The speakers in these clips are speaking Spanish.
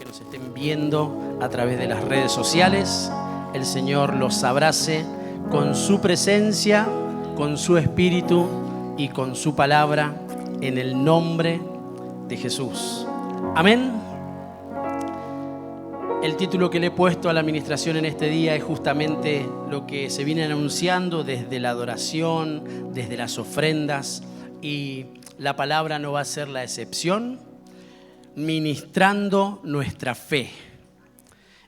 nos estén viendo a través de las redes sociales. El Señor los abrace con su presencia, con su espíritu y con su palabra, en el nombre de Jesús. Amén. El título que le he puesto a la administración en este día es justamente lo que se viene anunciando desde la adoración, desde las ofrendas, y la palabra no va a ser la excepción: ministrando nuestra fe.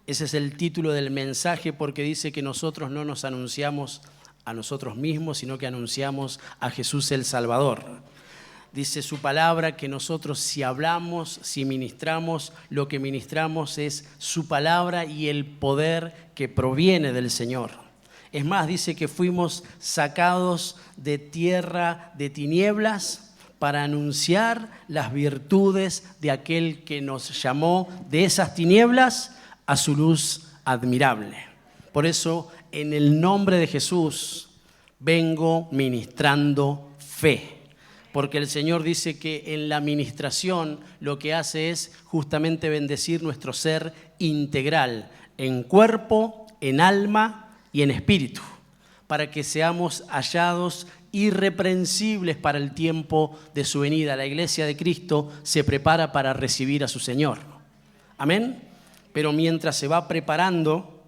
Ese es el título del mensaje, porque dice que nosotros no nos anunciamos a nosotros mismos, sino que anunciamos a Jesús el Salvador. Dice su palabra que nosotros, si hablamos, si ministramos, lo que ministramos es su palabra y el poder que proviene del Señor. Es más, dice que fuimos sacados de tierra de tinieblas para anunciar las virtudes de aquel que nos llamó de esas tinieblas a su luz admirable. Por eso, en el nombre de Jesús, vengo ministrando fe. Porque el Señor dice que en la ministración lo que hace es justamente bendecir nuestro ser integral, en cuerpo, en alma y en espíritu, para que seamos hallados irreprensibles para el tiempo de su venida. La iglesia de Cristo se prepara para recibir a su Señor. Amén. Pero mientras se va preparando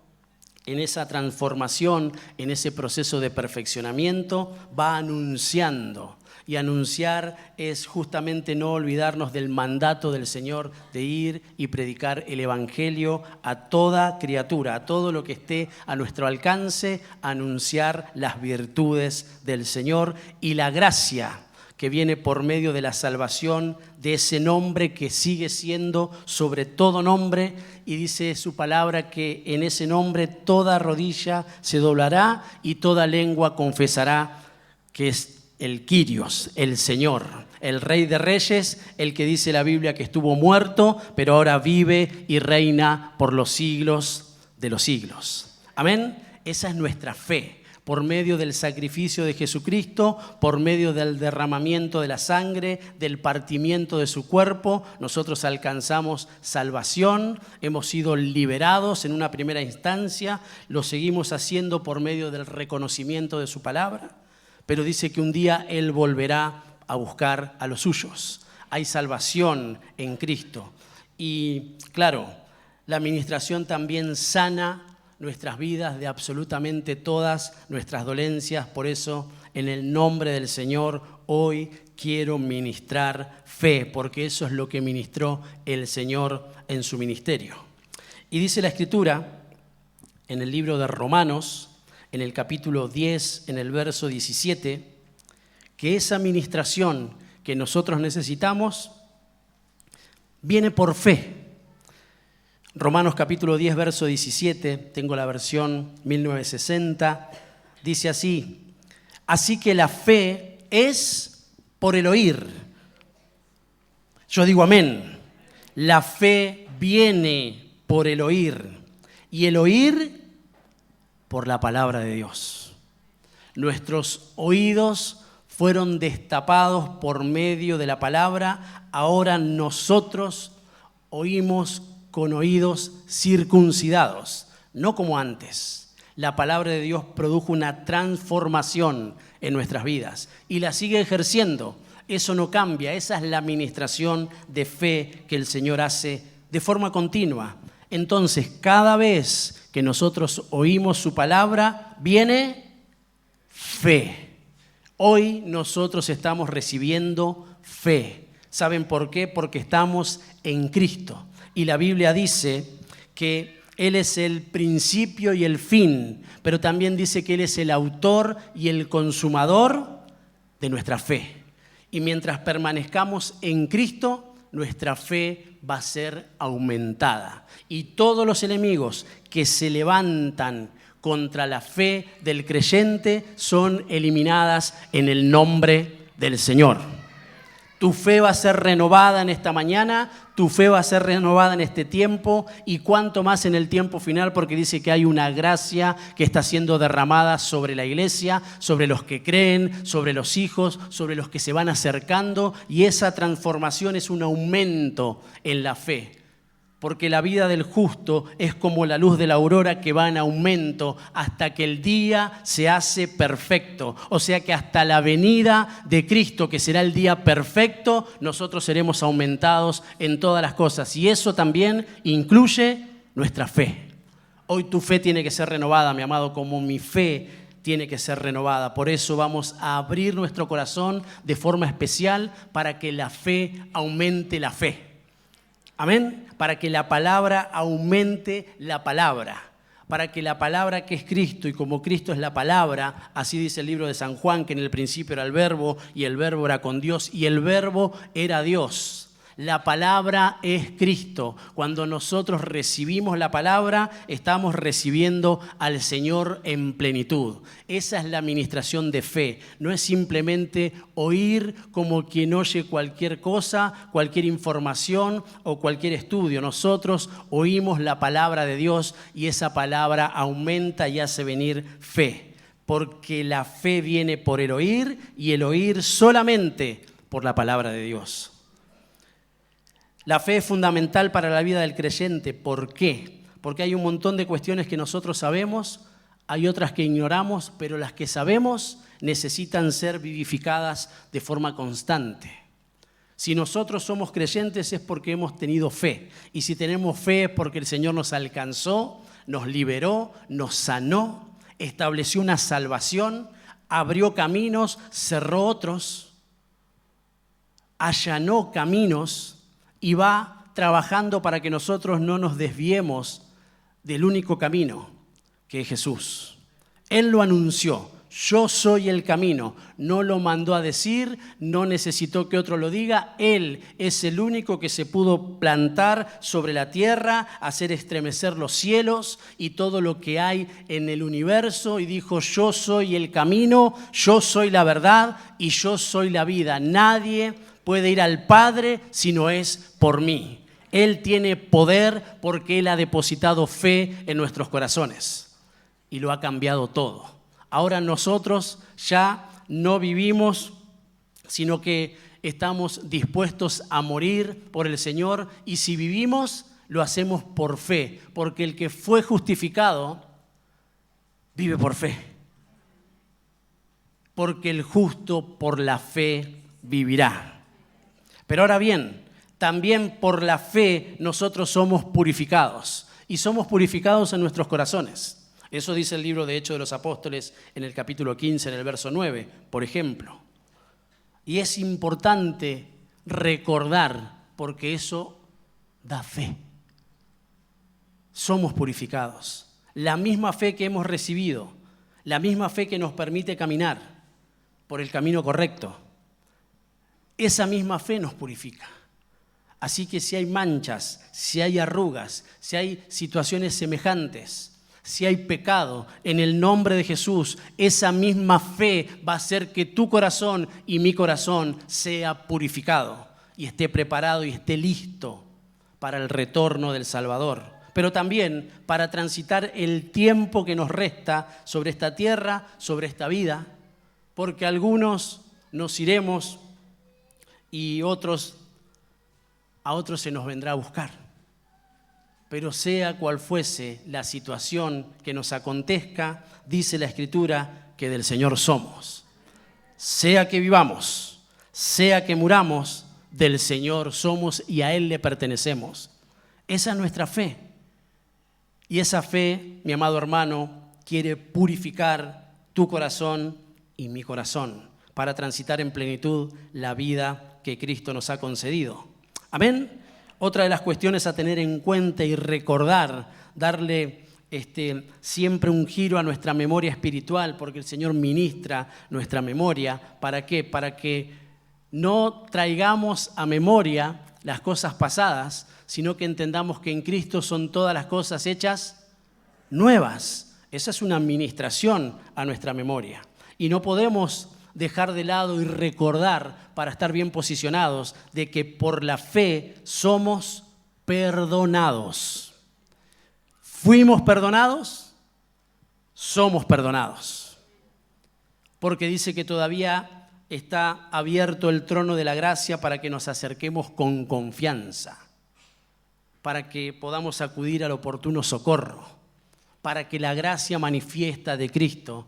en esa transformación, en ese proceso de perfeccionamiento, va anunciando. Y anunciar es justamente no olvidarnos del mandato del Señor de ir y predicar el Evangelio a toda criatura, a todo lo que esté a nuestro alcance, anunciar las virtudes del Señor y la gracia que viene por medio de la salvación de ese nombre que sigue siendo sobre todo nombre, y dice su palabra que en ese nombre toda rodilla se doblará y toda lengua confesará que es el Kyrios, el Señor, el Rey de Reyes, el que dice la Biblia que estuvo muerto, pero ahora vive y reina por los siglos de los siglos. Amén. Esa es nuestra fe. Por medio del sacrificio de Jesucristo, por medio del derramamiento de la sangre, del partimiento de su cuerpo, nosotros alcanzamos salvación, hemos sido liberados en una primera instancia, lo seguimos haciendo por medio del reconocimiento de su palabra, pero dice que un día Él volverá a buscar a los suyos. Hay salvación en Cristo. Y claro, la administración también sana nuestras vidas de absolutamente todas nuestras dolencias. Por eso, en el nombre del Señor, hoy quiero ministrar fe, porque eso es lo que ministró el Señor en su ministerio. Y dice la Escritura, en el libro de Romanos, en el capítulo 10, en el verso 17, que esa ministración que nosotros necesitamos viene por fe. Romanos capítulo 10, verso 17, tengo la versión 1960, dice así: así que la fe es por el oír. Yo digo amén. La fe viene por el oír, y el oír por la palabra de Dios. Nuestros oídos fueron destapados por medio de la palabra. Ahora nosotros oímos con oídos circuncidados, no como antes. La palabra de Dios produjo una transformación en nuestras vidas y la sigue ejerciendo. Eso no cambia. Esa es la administración de fe que el Señor hace de forma continua. Entonces, cada vez que nosotros oímos su palabra, viene fe. Hoy nosotros estamos recibiendo fe. ¿Saben por qué? Porque estamos en Cristo. Y la Biblia dice que Él es el principio y el fin, pero también dice que Él es el autor y el consumador de nuestra fe. Y mientras permanezcamos en Cristo, nuestra fe va a ser aumentada. Y todos los enemigos que se levantan contra la fe del creyente son eliminadas en el nombre del Señor. Tu fe va a ser renovada en esta mañana, tu fe va a ser renovada en este tiempo, y cuanto más en el tiempo final, porque dice que hay una gracia que está siendo derramada sobre la iglesia, sobre los que creen, sobre los hijos, sobre los que se van acercando, y esa transformación es un aumento en la fe. porque la vida del justo es como la luz de la aurora que va en aumento hasta que el día se hace perfecto. O sea que hasta la venida de Cristo, que será el día perfecto, nosotros seremos aumentados en todas las cosas. Y eso también incluye nuestra fe. Hoy tu fe tiene que ser renovada, mi amado, como mi fe tiene que ser renovada. Por eso vamos a abrir nuestro corazón de forma especial para que la fe aumente la fe. Amén. Para que la palabra aumente la palabra. Para que la palabra que es Cristo, y como Cristo es la palabra, así dice el libro de San Juan, que en el principio era el Verbo, y el Verbo era con Dios, y el Verbo era Dios. La palabra es Cristo. Cuando nosotros recibimos la palabra, estamos recibiendo al Señor en plenitud. Esa es la administración de fe. No es simplemente oír como quien oye cualquier cosa, cualquier información o cualquier estudio. Nosotros oímos la palabra de Dios y esa palabra aumenta y hace venir fe. Porque la fe viene por el oír y el oír solamente por la palabra de Dios. La fe es fundamental para la vida del creyente. ¿Por qué? Porque hay un montón de cuestiones que nosotros sabemos, hay otras que ignoramos, pero las que sabemos necesitan ser vivificadas de forma constante. Si nosotros somos creyentes es porque hemos tenido fe. Y si tenemos fe es porque el Señor nos alcanzó, nos liberó, nos sanó, estableció una salvación, abrió caminos, cerró otros, allanó caminos, y va trabajando para que nosotros no nos desviemos del único camino, que es Jesús. Él lo anunció, yo soy el camino. No lo mandó a decir, no necesitó que otro lo diga. Él es el único que se pudo plantar sobre la tierra, hacer estremecer los cielos y todo lo que hay en el universo. Y dijo, yo soy el camino, yo soy la verdad y yo soy la vida. Nadie puede ir al Padre si no es por mí. Él tiene poder porque Él ha depositado fe en nuestros corazones y lo ha cambiado todo. Ahora nosotros ya no vivimos, sino que estamos dispuestos a morir por el Señor, y si vivimos, lo hacemos por fe, porque el que fue justificado vive por fe. Porque el justo por la fe vivirá. Pero ahora bien, también por la fe nosotros somos purificados, y somos purificados en nuestros corazones. Eso dice el libro de Hechos de los Apóstoles en el capítulo 15, en el verso 9, por ejemplo. Y es importante recordar, porque eso da fe. Somos purificados. La misma fe que hemos recibido, la misma fe que nos permite caminar por el camino correcto, esa misma fe nos purifica. Así que si hay manchas, si hay arrugas, si hay situaciones semejantes, si hay pecado, en el nombre de Jesús, esa misma fe va a hacer que tu corazón y mi corazón sea purificado y esté preparado y esté listo para el retorno del Salvador. Pero también para transitar el tiempo que nos resta sobre esta tierra, sobre esta vida, porque algunos nos iremos y a otros se nos vendrá a buscar. Pero sea cual fuese la situación que nos acontezca, dice la Escritura que del Señor somos. Sea que vivamos, sea que muramos, del Señor somos y a Él le pertenecemos. Esa es nuestra fe. Y esa fe, mi amado hermano, quiere purificar tu corazón y mi corazón para transitar en plenitud la vida que Cristo nos ha concedido. Amén. Otra de las cuestiones a tener en cuenta y recordar, darle siempre un giro a nuestra memoria espiritual, porque el Señor ministra nuestra memoria. ¿Para qué? Para que no traigamos a memoria las cosas pasadas, sino que entendamos que en Cristo son todas las cosas hechas nuevas. Esa es una administración a nuestra memoria. Y no podemos dejar de lado y recordar, para estar bien posicionados, de que por la fe somos perdonados. ¿Fuimos perdonados? Somos perdonados. Porque dice que todavía está abierto el trono de la gracia para que nos acerquemos con confianza. para que podamos acudir al oportuno socorro, para que la gracia manifiesta de Cristo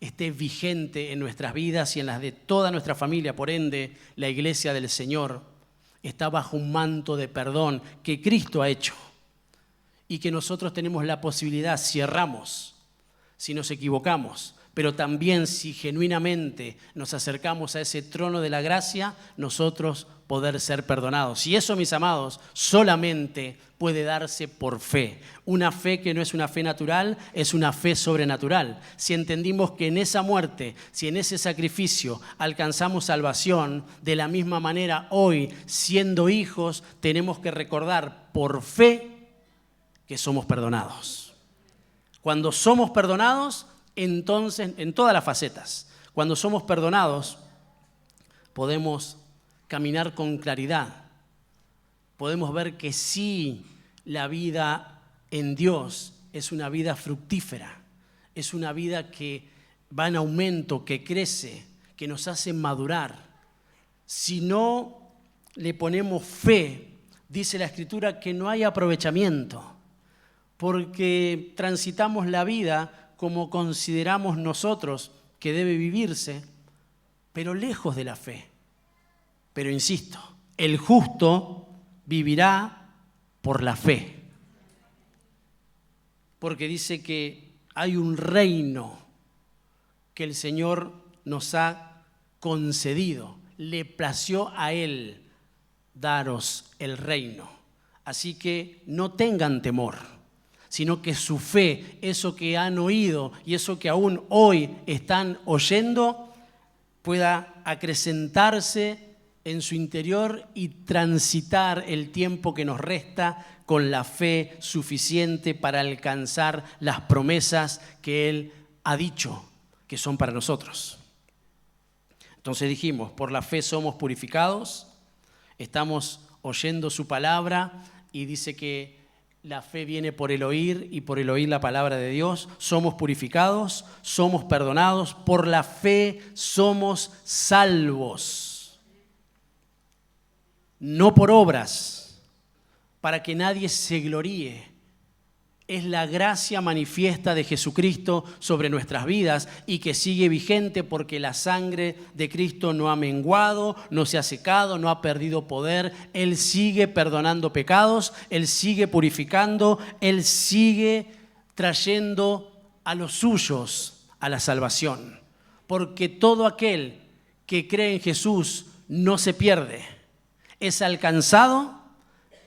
esté vigente en nuestras vidas y en las de toda nuestra familia. Por ende, la iglesia del Señor está bajo un manto de perdón que Cristo ha hecho y que nosotros tenemos la posibilidad, si erramos, si nos equivocamos, pero también si genuinamente nos acercamos a ese trono de la gracia, nosotros poder ser perdonados. Y eso, mis amados, solamente puede darse por fe. Una fe que no es una fe natural, es una fe sobrenatural. Si entendimos que en esa muerte, si en ese sacrificio alcanzamos salvación, de la misma manera hoy, siendo hijos, tenemos que recordar por fe que somos perdonados. Cuando somos perdonados, entonces, en todas las facetas, cuando somos perdonados, podemos caminar con claridad. Podemos ver que sí, la vida en Dios es una vida fructífera, es una vida que va en aumento, que crece, que nos hace madurar. Si no le ponemos fe, dice la Escritura que no hay aprovechamiento, porque transitamos la vida como consideramos nosotros que debe vivirse, pero lejos de la fe. Pero insisto, el justo vivirá por la fe. Porque dice que hay un reino que el Señor nos ha concedido. Le plació a Él daros el reino. Así que no tengan temor, sino que su fe, eso que han oído y eso que aún hoy están oyendo, pueda acrecentarse en su interior y transitar el tiempo que nos resta con la fe suficiente para alcanzar las promesas que Él ha dicho que son para nosotros. Entonces dijimos, por la fe somos purificados, estamos oyendo su palabra y dice que la fe viene por el oír y por el oír la palabra de Dios. Somos purificados, somos perdonados, por la fe somos salvos. No por obras, para que nadie se gloríe. Es la gracia manifiesta de Jesucristo sobre nuestras vidas y que sigue vigente porque la sangre de Cristo no ha menguado, no se ha secado, no ha perdido poder. Él sigue perdonando pecados, Él sigue purificando, Él sigue trayendo a los suyos a la salvación. Porque todo aquel que cree en Jesús no se pierde, es alcanzado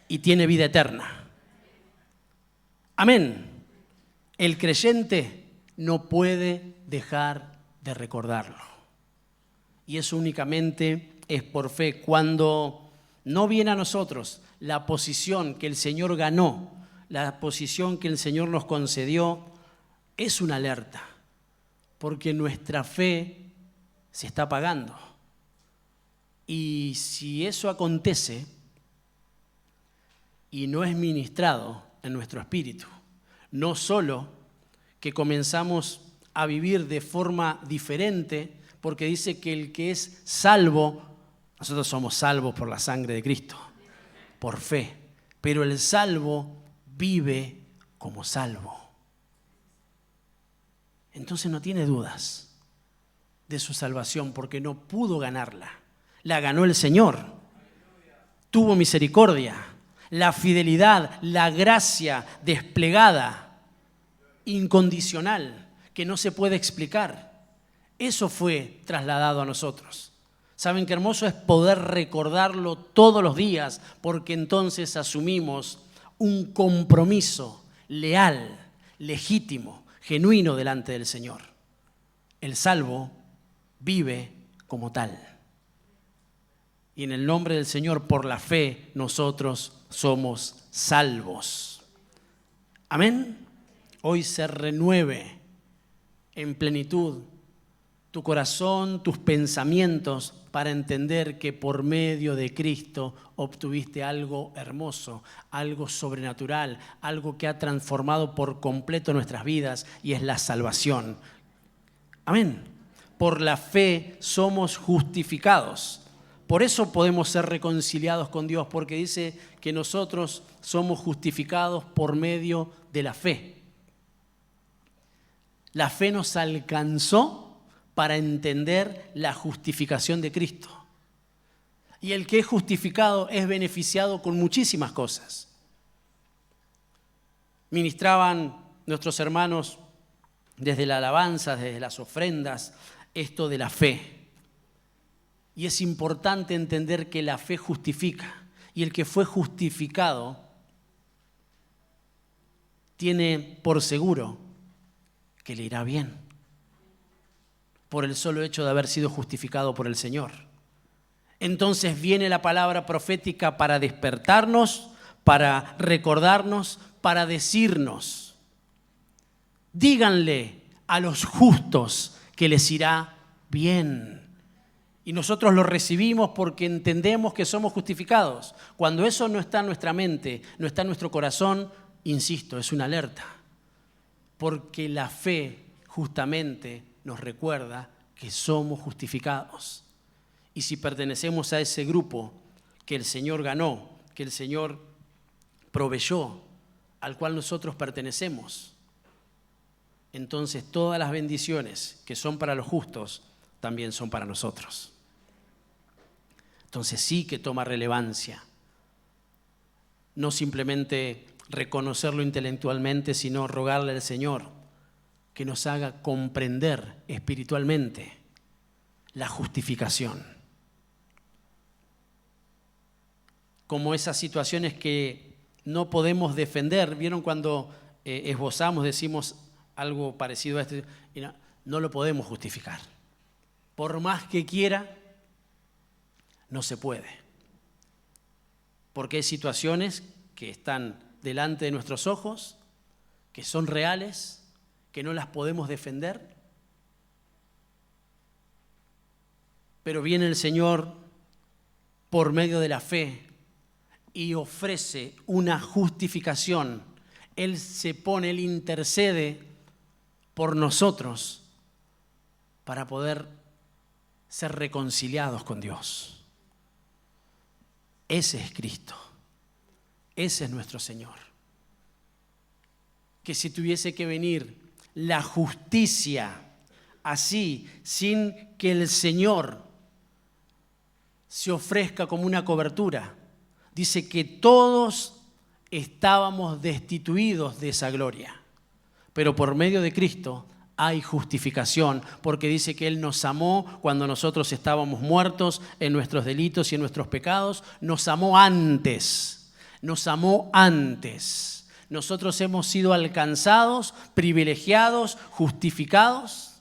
y tiene vida eterna. Amén. El creyente no puede dejar de recordarlo. Y eso únicamente es por fe. Cuando no viene a nosotros la posición que el Señor ganó, la posición que el Señor nos concedió, es una alerta, porque nuestra fe se está apagando. Y si eso acontece y no es ministrado en nuestro espíritu, no solo que comenzamos a vivir de forma diferente, porque dice que el que es salvo, nosotros somos salvos por la sangre de Cristo, por fe, pero el salvo vive como salvo. Entonces no tiene dudas de su salvación porque no pudo ganarla, la ganó el Señor, tuvo misericordia. La fidelidad, la gracia desplegada, incondicional, que no se puede explicar. Eso fue trasladado a nosotros. ¿Saben qué hermoso es poder recordarlo todos los días? Porque entonces asumimos un compromiso leal, legítimo, genuino delante del Señor. El salvo vive como tal. Y en el nombre del Señor, por la fe, nosotros somos salvos. Amén. Hoy se renueve en plenitud tu corazón, tus pensamientos, para entender que por medio de Cristo obtuviste algo hermoso, algo sobrenatural, algo que ha transformado por completo nuestras vidas y es la salvación. Amén. Por la fe somos justificados. Por eso podemos ser reconciliados con Dios, porque dice que nosotros somos justificados por medio de la fe. La fe nos alcanzó para entender la justificación de Cristo. Y el que es justificado es beneficiado con muchísimas cosas. Ministraban nuestros hermanos desde la alabanza, desde las ofrendas, esto de la fe. Y es importante entender que la fe justifica. Y el que fue justificado tiene por seguro que le irá bien, por el solo hecho de haber sido justificado por el Señor. Entonces viene la palabra profética para despertarnos, para recordarnos, para decirnos: díganle a los justos que les irá bien. Y nosotros lo recibimos porque entendemos que somos justificados. Cuando eso no está en nuestra mente, no está en nuestro corazón, insisto, es una alerta. Porque la fe justamente nos recuerda que somos justificados. Y si pertenecemos a ese grupo que el Señor ganó, que el Señor proveyó, al cual nosotros pertenecemos, entonces todas las bendiciones que son para los justos también son para nosotros. Entonces sí que toma relevancia. No simplemente reconocerlo intelectualmente, sino rogarle al Señor que nos haga comprender espiritualmente la justificación. Como esas situaciones que no podemos defender. ¿Vieron cuando esbozamos, decimos algo parecido a esto? Y no lo podemos justificar. Por más que quiera, no se puede. Porque hay situaciones que están delante de nuestros ojos, que son reales, que no las podemos defender. Pero viene el Señor por medio de la fe y ofrece una justificación. Él se pone, Él intercede por nosotros para poder ser reconciliados con Dios. Ese es Cristo. Ese es nuestro Señor. Que si tuviese que venir la justicia así, sin que el Señor se ofrezca como una cobertura, dice que todos estábamos destituidos de esa gloria. Pero por medio de Cristo hay justificación, porque dice que Él nos amó cuando nosotros estábamos muertos en nuestros delitos y en nuestros pecados. Nos amó antes, nos amó antes. Nosotros hemos sido alcanzados, privilegiados, justificados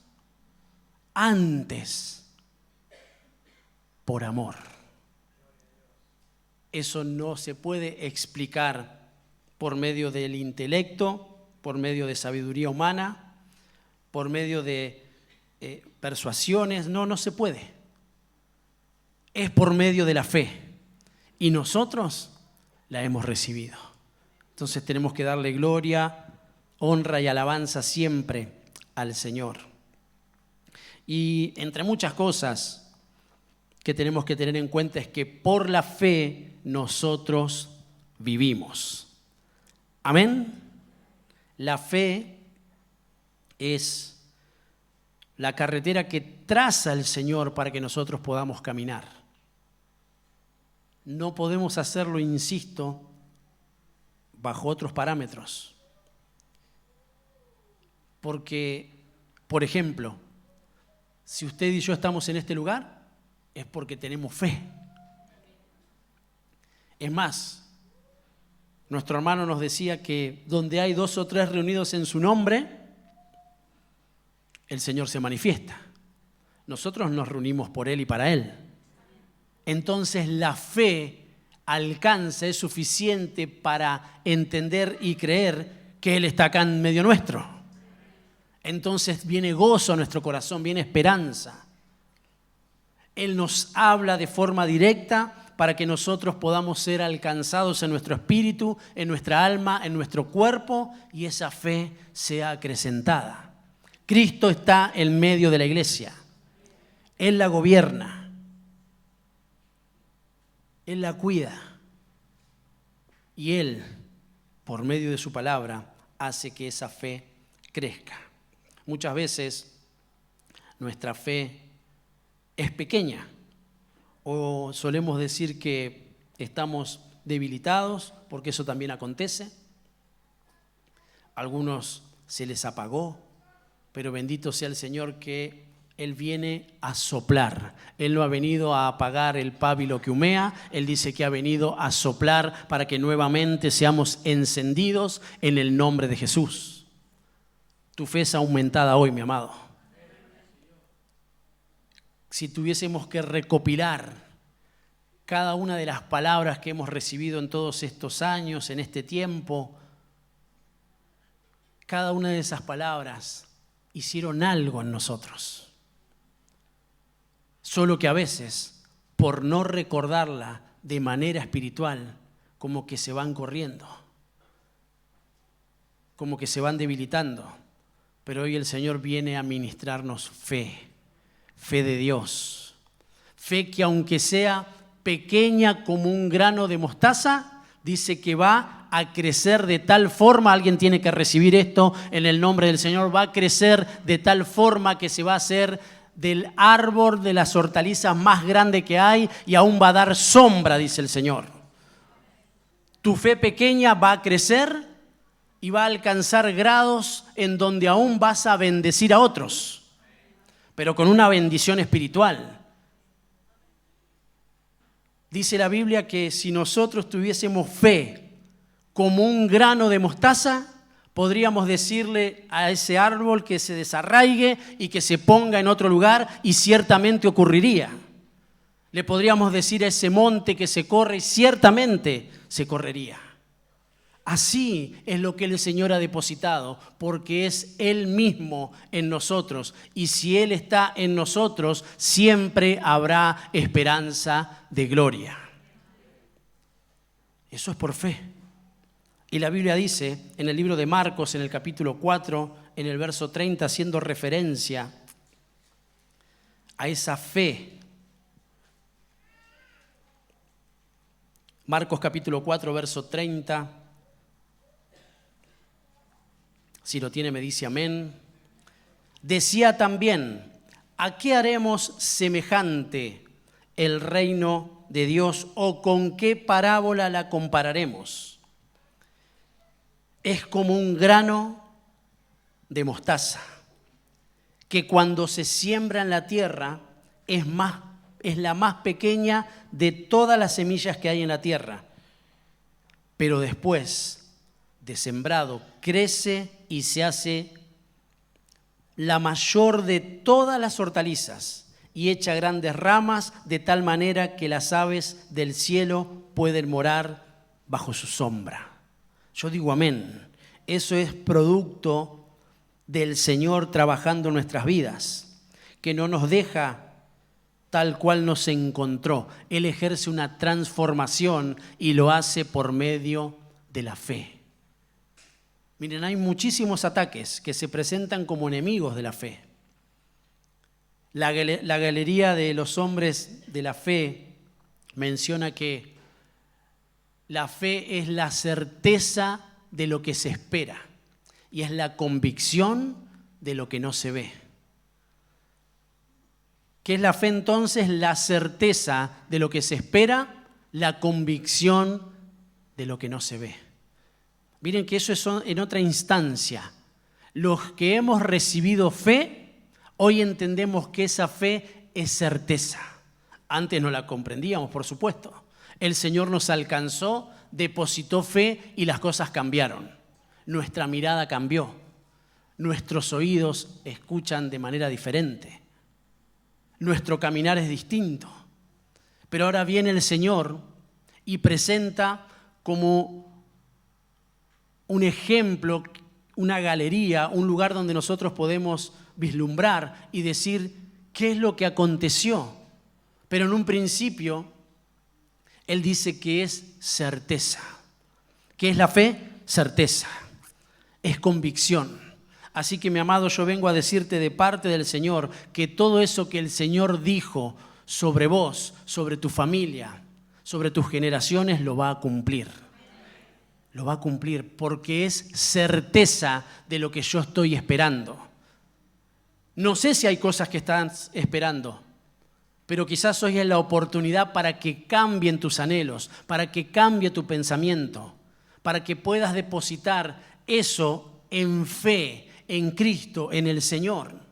antes, por amor. Eso no se puede explicar por medio del intelecto, por medio de sabiduría humana, por medio de persuasiones. No se puede. Es por medio de la fe. Y nosotros la hemos recibido. Entonces tenemos que darle gloria, honra y alabanza siempre al Señor. Y entre muchas cosas que tenemos que tener en cuenta es que por la fe nosotros vivimos. Amén. La fe es la carretera que traza el Señor para que nosotros podamos caminar. No podemos hacerlo, insisto, bajo otros parámetros. Porque, por ejemplo, si usted y yo estamos en este lugar, es porque tenemos fe. Es más, nuestro hermano nos decía que donde hay 2 o 3 reunidos en su nombre, el Señor se manifiesta. Nosotros nos reunimos por Él y para Él. Entonces la fe alcanza, es suficiente para entender y creer que Él está acá en medio nuestro. Entonces viene gozo a nuestro corazón, viene esperanza. Él nos habla de forma directa para que nosotros podamos ser alcanzados en nuestro espíritu, en nuestra alma, en nuestro cuerpo, y esa fe sea acrecentada. Cristo está en medio de la iglesia. Él la gobierna. Él la cuida. Y Él, por medio de su palabra, hace que esa fe crezca. Muchas veces nuestra fe es pequeña o solemos decir que estamos debilitados, porque eso también acontece. A algunos se les apagó, pero bendito sea el Señor que Él viene a soplar. Él no ha venido a apagar el pábilo que humea. Él dice que ha venido a soplar para que nuevamente seamos encendidos en el nombre de Jesús. Tu fe es aumentada hoy, mi amado. Si tuviésemos que recopilar cada una de las palabras que hemos recibido en todos estos años, en este tiempo, cada una de esas palabras hicieron algo en nosotros. Solo que a veces, por no recordarla de manera espiritual, como que se van corriendo, como que se van debilitando. Pero hoy el Señor viene a ministrarnos fe, fe de Dios. Fe que aunque sea pequeña como un grano de mostaza, dice que va a crecer de tal forma, alguien tiene que recibir esto en el nombre del Señor, va a crecer de tal forma que se va a hacer del árbol de las hortalizas más grande que hay y aún va a dar sombra, dice el Señor. Tu fe pequeña va a crecer y va a alcanzar grados en donde aún vas a bendecir a otros, pero con una bendición espiritual. Dice la Biblia que si nosotros tuviésemos fe como un grano de mostaza, podríamos decirle a ese árbol que se desarraigue y que se ponga en otro lugar y ciertamente ocurriría. Le podríamos decir a ese monte que se corre y ciertamente se correría. Así es lo que el Señor ha depositado, porque es Él mismo en nosotros. Y si Él está en nosotros, siempre habrá esperanza de gloria. Eso es por fe. Y la Biblia dice en el libro de Marcos, en el capítulo 4, en el verso 30, haciendo referencia a esa fe. Marcos capítulo 4, verso 30. Si lo tiene, me dice amén. Decía también, ¿a qué haremos semejante el reino de Dios o con qué parábola la compararemos? Es como un grano de mostaza, que cuando se siembra en la tierra es la más pequeña de todas las semillas que hay en la tierra. Pero después de sembrado crece y se hace la mayor de todas las hortalizas y echa grandes ramas de tal manera que las aves del cielo pueden morar bajo su sombra. Yo digo amén. Eso es producto del Señor trabajando en nuestras vidas, que no nos deja tal cual nos encontró. Él ejerce una transformación y lo hace por medio de la fe. Miren, hay muchísimos ataques que se presentan como enemigos de la fe. La galería de los hombres de la fe menciona que la fe es la certeza de lo que se espera y es la convicción de lo que no se ve. ¿Qué es la fe entonces? La certeza de lo que se espera, la convicción de lo que no se ve. Miren que eso es en otra instancia. Los que hemos recibido fe, hoy entendemos que esa fe es certeza. Antes no la comprendíamos, por supuesto. El Señor nos alcanzó, depositó fe y las cosas cambiaron. Nuestra mirada cambió. Nuestros oídos escuchan de manera diferente. Nuestro caminar es distinto. Pero ahora viene el Señor y presenta como un ejemplo, una galería, un lugar donde nosotros podemos vislumbrar y decir qué es lo que aconteció. Pero en un principio, Él dice que es certeza. ¿Qué es la fe? Certeza. Es convicción. Así que, mi amado, yo vengo a decirte de parte del Señor que todo eso que el Señor dijo sobre vos, sobre tu familia, sobre tus generaciones, lo va a cumplir. Lo va a cumplir porque es certeza de lo que yo estoy esperando. No sé si hay cosas que estás esperando, pero quizás hoy es la oportunidad para que cambien tus anhelos, para que cambie tu pensamiento, para que puedas depositar eso en fe, en Cristo, en el Señor.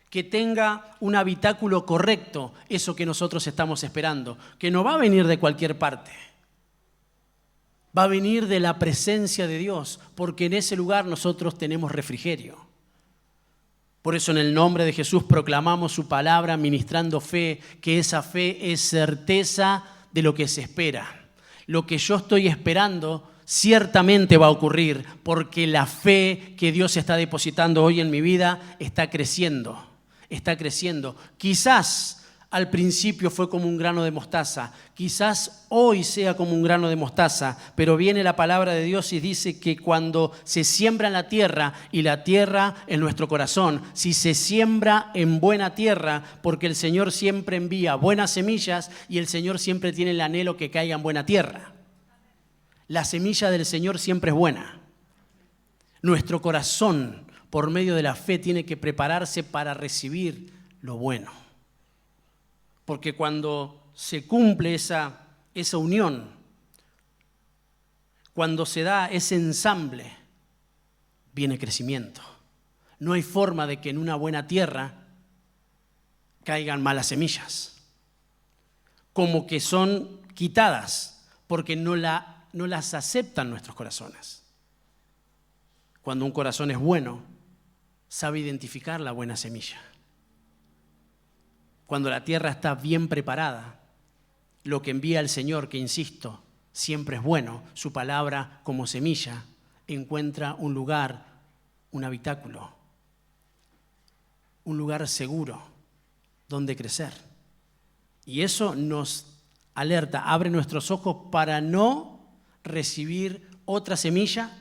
Que tenga un habitáculo correcto, eso que nosotros estamos esperando, que no va a venir de cualquier parte. Va a venir de la presencia de Dios, porque en ese lugar nosotros tenemos refrigerio. Por eso en el nombre de Jesús proclamamos su palabra, ministrando fe, que esa fe es certeza de lo que se espera. Lo que yo estoy esperando ciertamente va a ocurrir, porque la fe que Dios está depositando hoy en mi vida está creciendo. Está creciendo. Quizás al principio fue como un grano de mostaza, quizás hoy sea como un grano de mostaza, pero viene la palabra de Dios y dice que cuando se siembra en la tierra y la tierra en nuestro corazón, si se siembra en buena tierra, porque el Señor siempre envía buenas semillas y el Señor siempre tiene el anhelo que caiga en buena tierra. La semilla del Señor siempre es buena. Nuestro corazón, por medio de la fe, tiene que prepararse para recibir lo bueno. Porque cuando se cumple esa unión, cuando se da ese ensamble, viene crecimiento. No hay forma de que en una buena tierra caigan malas semillas, como que son quitadas, porque no las aceptan nuestros corazones. Cuando un corazón es bueno, sabe identificar la buena semilla. Cuando la tierra está bien preparada, lo que envía el Señor, que insisto, siempre es bueno, su palabra como semilla, encuentra un lugar, un habitáculo, un lugar seguro donde crecer. Y eso nos alerta, abre nuestros ojos para no recibir otra semilla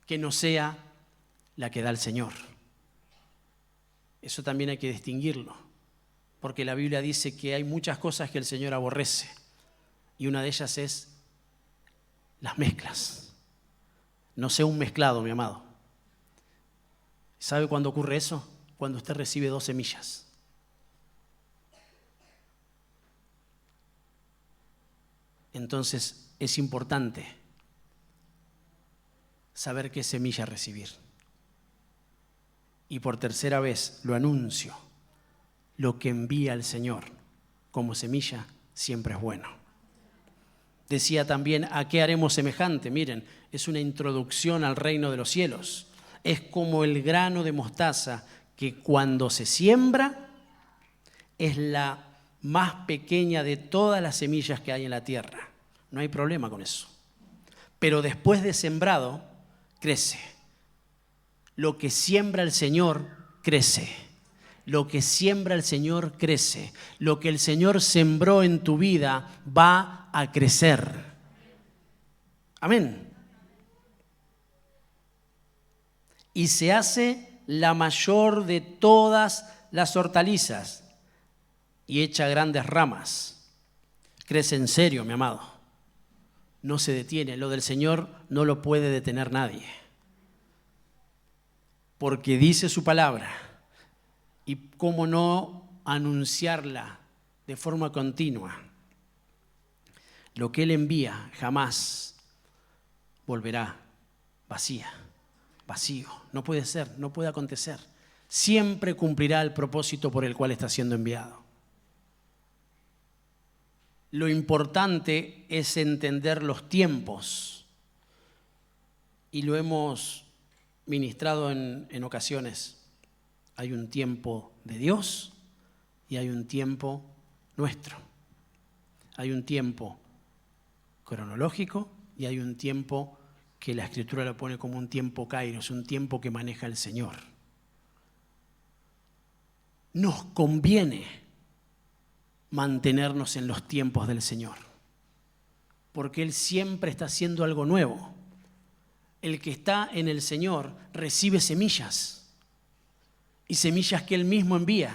que no sea la que da el Señor. Eso también hay que distinguirlo. Porque la Biblia dice que hay muchas cosas que el Señor aborrece y una de ellas es las mezclas. No sea un mezclado, mi amado. ¿Sabe cuándo ocurre eso? Cuando usted recibe 2 semillas. Entonces es importante saber qué semilla recibir. Y por tercera vez lo anuncio. Lo que envía el Señor como semilla siempre es bueno. Decía también, ¿a qué haremos semejante? Miren, es una introducción al reino de los cielos. Es como el grano de mostaza que cuando se siembra es la más pequeña de todas las semillas que hay en la tierra. No hay problema con eso. Pero después de sembrado, crece. Lo que siembra el Señor, crece. Lo que siembra el Señor crece. Lo que el Señor sembró en tu vida va a crecer. Amén. Y se hace la mayor de todas las hortalizas y echa grandes ramas. Crece en serio, mi amado. No se detiene. Lo del Señor no lo puede detener nadie. Porque dice su palabra. Y cómo no anunciarla de forma continua. Lo que Él envía jamás volverá vacío. No puede ser, no puede acontecer. Siempre cumplirá el propósito por el cual está siendo enviado. Lo importante es entender los tiempos. Y lo hemos ministrado en ocasiones. Hay un tiempo de Dios y hay un tiempo nuestro. Hay un tiempo cronológico y hay un tiempo que la Escritura lo pone como un tiempo kairos, un tiempo que maneja el Señor. Nos conviene mantenernos en los tiempos del Señor, porque Él siempre está haciendo algo nuevo. El que está en el Señor recibe semillas. Y semillas que Él mismo envía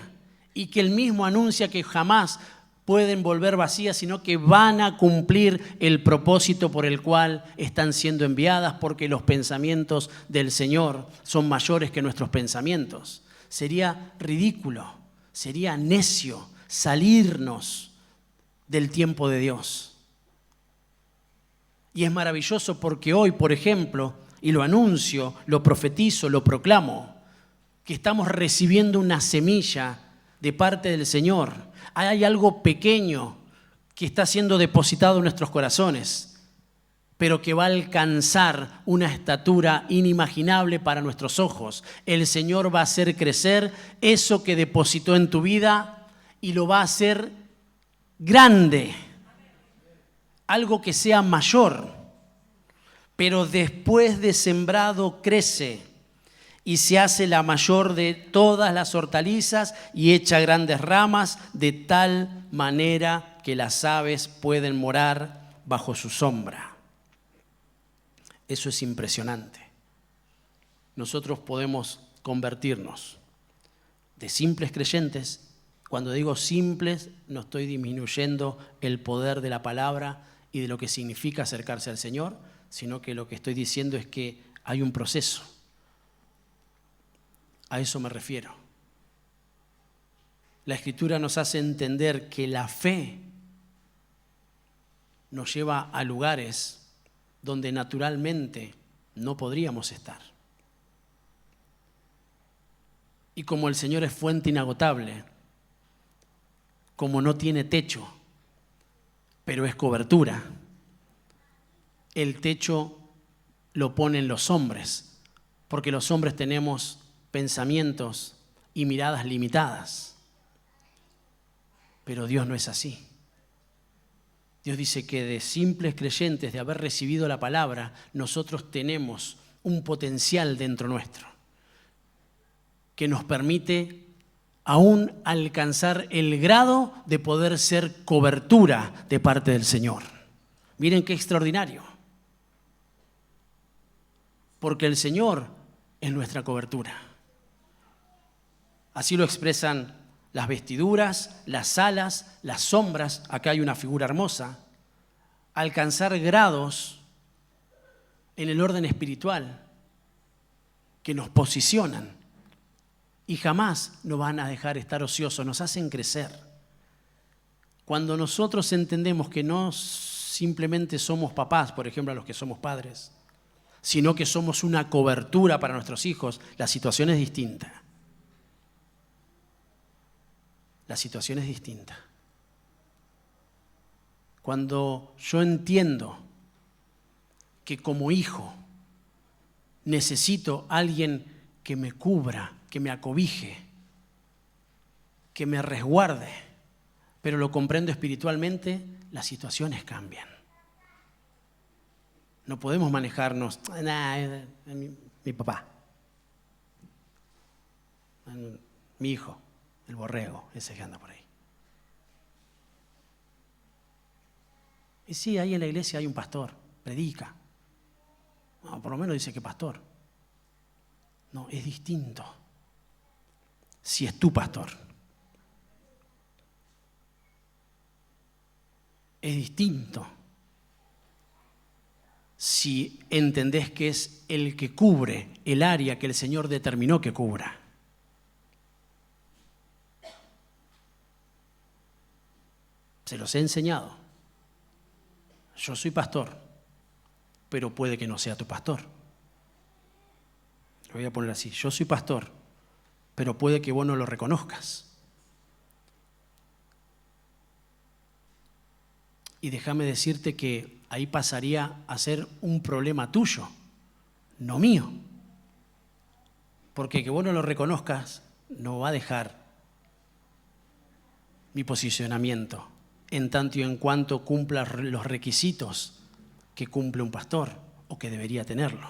y que Él mismo anuncia que jamás pueden volver vacías, sino que van a cumplir el propósito por el cual están siendo enviadas, porque los pensamientos del Señor son mayores que nuestros pensamientos. Sería ridículo, sería necio salirnos del tiempo de Dios. Y es maravilloso porque hoy, por ejemplo, y lo anuncio, lo profetizo, lo proclamo, que estamos recibiendo una semilla de parte del Señor. Hay algo pequeño que está siendo depositado en nuestros corazones, pero que va a alcanzar una estatura inimaginable para nuestros ojos. El Señor va a hacer crecer eso que depositó en tu vida y lo va a hacer grande, algo que sea mayor. Pero después de sembrado crece y se hace la mayor de todas las hortalizas y echa grandes ramas, de tal manera que las aves pueden morar bajo su sombra. Eso es impresionante. Nosotros podemos convertirnos de simples creyentes. Cuando digo simples, no estoy disminuyendo el poder de la palabra y de lo que significa acercarse al Señor, sino que lo que estoy diciendo es que hay un proceso. A eso me refiero. La Escritura nos hace entender que la fe nos lleva a lugares donde naturalmente no podríamos estar. Y como el Señor es fuente inagotable, como no tiene techo, pero es cobertura, el techo lo ponen los hombres, porque los hombres tenemos pensamientos y miradas limitadas. Pero Dios no es así. Dios dice que de simples creyentes, de haber recibido la palabra, nosotros tenemos un potencial dentro nuestro que nos permite aún alcanzar el grado de poder ser cobertura de parte del Señor. Miren qué extraordinario. Porque el Señor es nuestra cobertura. Así lo expresan las vestiduras, las alas, las sombras. Acá hay una figura hermosa. Alcanzar grados en el orden espiritual que nos posicionan y jamás nos van a dejar estar ociosos, nos hacen crecer. Cuando nosotros entendemos que no simplemente somos papás, por ejemplo, a los que somos padres, sino que somos una cobertura para nuestros hijos, la situación es distinta. La situación es distinta. Cuando yo entiendo que como hijo necesito a alguien que me cubra, que me acobije, que me resguarde, pero lo comprendo espiritualmente, las situaciones cambian. No podemos manejarnos, mi papá, mi hijo, el borrego, ese que anda por ahí. Y sí, ahí en la iglesia hay un pastor, predica. No, por lo menos dice que pastor. No, es distinto. Si es tu pastor. Es distinto si entendés que es el que cubre el área que el Señor determinó que cubra. Se los he enseñado. Yo soy pastor, pero puede que no sea tu pastor. Lo voy a poner así. Yo soy pastor, pero puede que vos no lo reconozcas. Y déjame decirte que ahí pasaría a ser un problema tuyo, no mío. Porque que vos no lo reconozcas no va a dejar mi posicionamiento en tanto y en cuanto cumpla los requisitos que cumple un pastor o que debería tenerlo.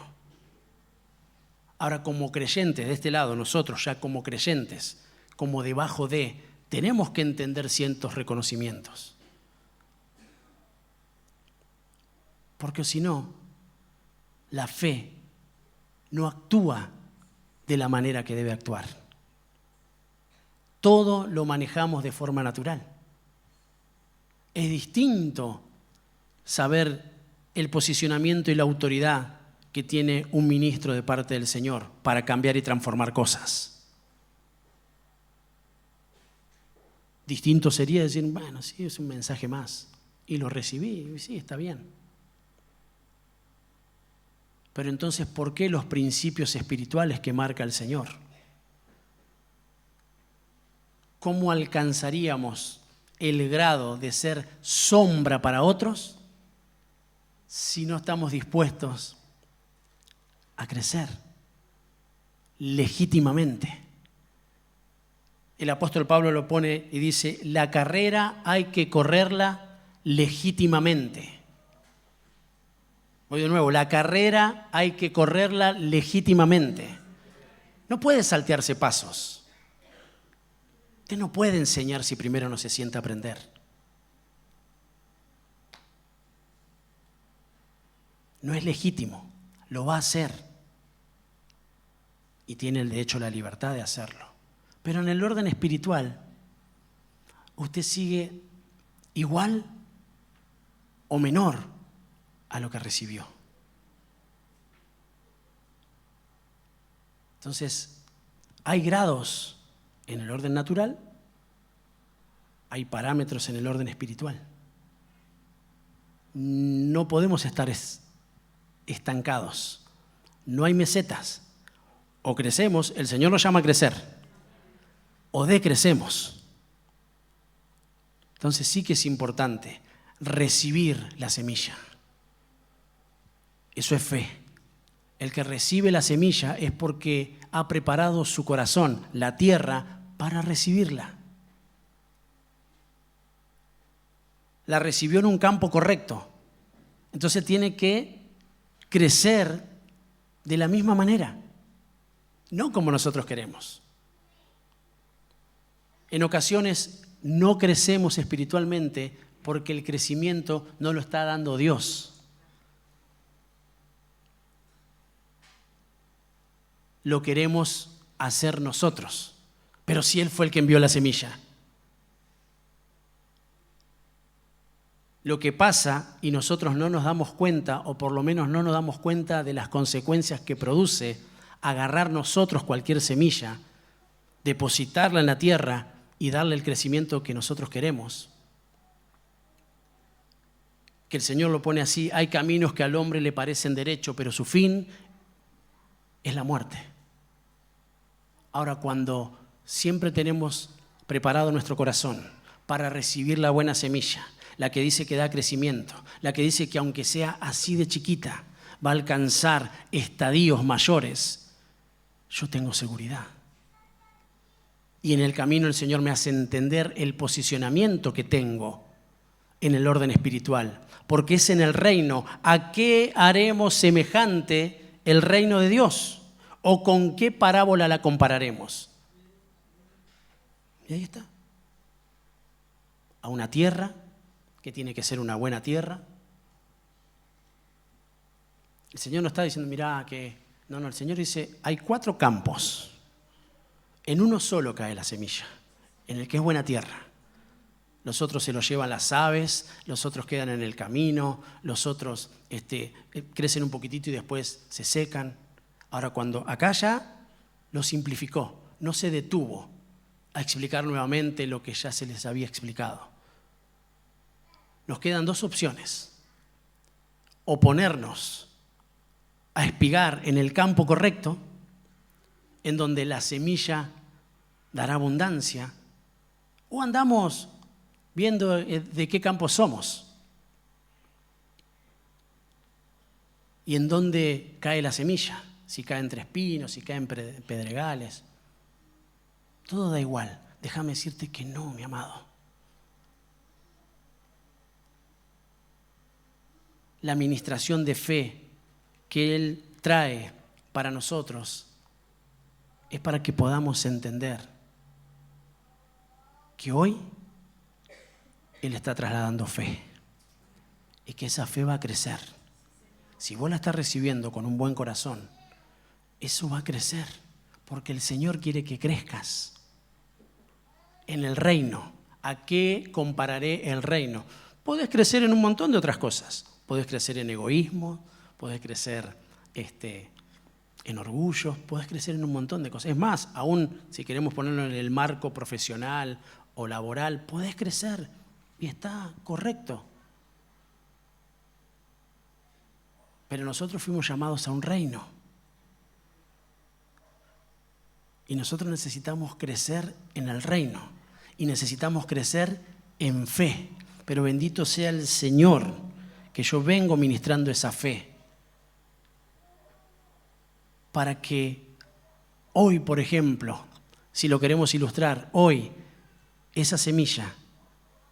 Ahora, como creyentes, de este lado, nosotros ya como creyentes, como debajo de, tenemos que entender ciertos reconocimientos. Porque si no, la fe no actúa de la manera que debe actuar. Todo lo manejamos de forma natural. Es distinto saber el posicionamiento y la autoridad que tiene un ministro de parte del Señor para cambiar y transformar cosas. Distinto sería decir, bueno, sí, es un mensaje más. Y lo recibí, y sí, está bien. Pero entonces, ¿por qué los principios espirituales que marca el Señor? ¿Cómo alcanzaríamos el grado de ser sombra para otros si no estamos dispuestos a crecer legítimamente? El apóstol Pablo lo pone y dice, la carrera hay que correrla legítimamente. Voy de nuevo, la carrera hay que correrla legítimamente. No puede saltearse pasos. Usted no puede enseñar si primero no se sienta a aprender. No es legítimo, lo va a hacer. Y tiene el derecho a la libertad de hacerlo. Pero en el orden espiritual, usted sigue igual o menor a lo que recibió. Entonces, hay grados en el orden natural, hay parámetros en el orden espiritual. No podemos estar estancados. No hay mesetas. O crecemos, el Señor nos llama a crecer, o decrecemos. Entonces sí que es importante recibir la semilla. Eso es fe. El que recibe la semilla es porque ha preparado su corazón, la tierra, para recibirla. La recibió en un campo correcto. Entonces tiene que crecer de la misma manera, no como nosotros queremos. En ocasiones no crecemos espiritualmente porque el crecimiento no lo está dando Dios. Lo queremos hacer nosotros, pero si Él fue el que envió la semilla. Lo que pasa y nosotros no nos damos cuenta, o por lo menos no nos damos cuenta de las consecuencias que produce agarrar nosotros cualquier semilla, depositarla en la tierra y darle el crecimiento que nosotros queremos. Que el Señor lo pone así, hay caminos que al hombre le parecen derecho, pero su fin es la muerte. Ahora, cuando siempre tenemos preparado nuestro corazón para recibir la buena semilla, la que dice que da crecimiento, la que dice que aunque sea así de chiquita, va a alcanzar estadios mayores, yo tengo seguridad. Y en el camino el Señor me hace entender el posicionamiento que tengo en el orden espiritual, porque es en el reino. ¿A qué haremos semejante el reino de Dios? ¿O con qué parábola la compararemos? Y ahí está. A una tierra que tiene que ser una buena tierra. El Señor no está diciendo, mirá, que... No, el Señor dice, hay 4 campos. En uno solo cae la semilla, en el que es buena tierra. Los otros se los llevan las aves, los otros quedan en el camino, los otros crecen un poquitito y después se secan. Ahora, cuando acá ya lo simplificó, no se detuvo a explicar nuevamente lo que ya se les había explicado. Nos quedan 2 opciones. O ponernos a espigar en el campo correcto, en donde la semilla dará abundancia, o andamos viendo de qué campo somos y en dónde cae la semilla, si cae entre espinos, si cae en pedregales. Todo da igual. Déjame decirte que no, mi amado. La administración de fe que Él trae para nosotros es para que podamos entender que hoy Él está trasladando fe y que esa fe va a crecer. Si vos la estás recibiendo con un buen corazón, eso va a crecer porque el Señor quiere que crezcas en el reino. ¿A qué compararé el reino? Podés crecer en un montón de otras cosas. Podés crecer en egoísmo, podés crecer en orgullo, podés crecer en un montón de cosas. Es más, aún si queremos ponerlo en el marco profesional o laboral, podés crecer y está correcto. Pero nosotros fuimos llamados a un reino. Y nosotros necesitamos crecer en el reino. Y necesitamos crecer en fe. Pero bendito sea el Señor, que yo vengo ministrando esa fe. Para que hoy, por ejemplo, si lo queremos ilustrar, hoy esa semilla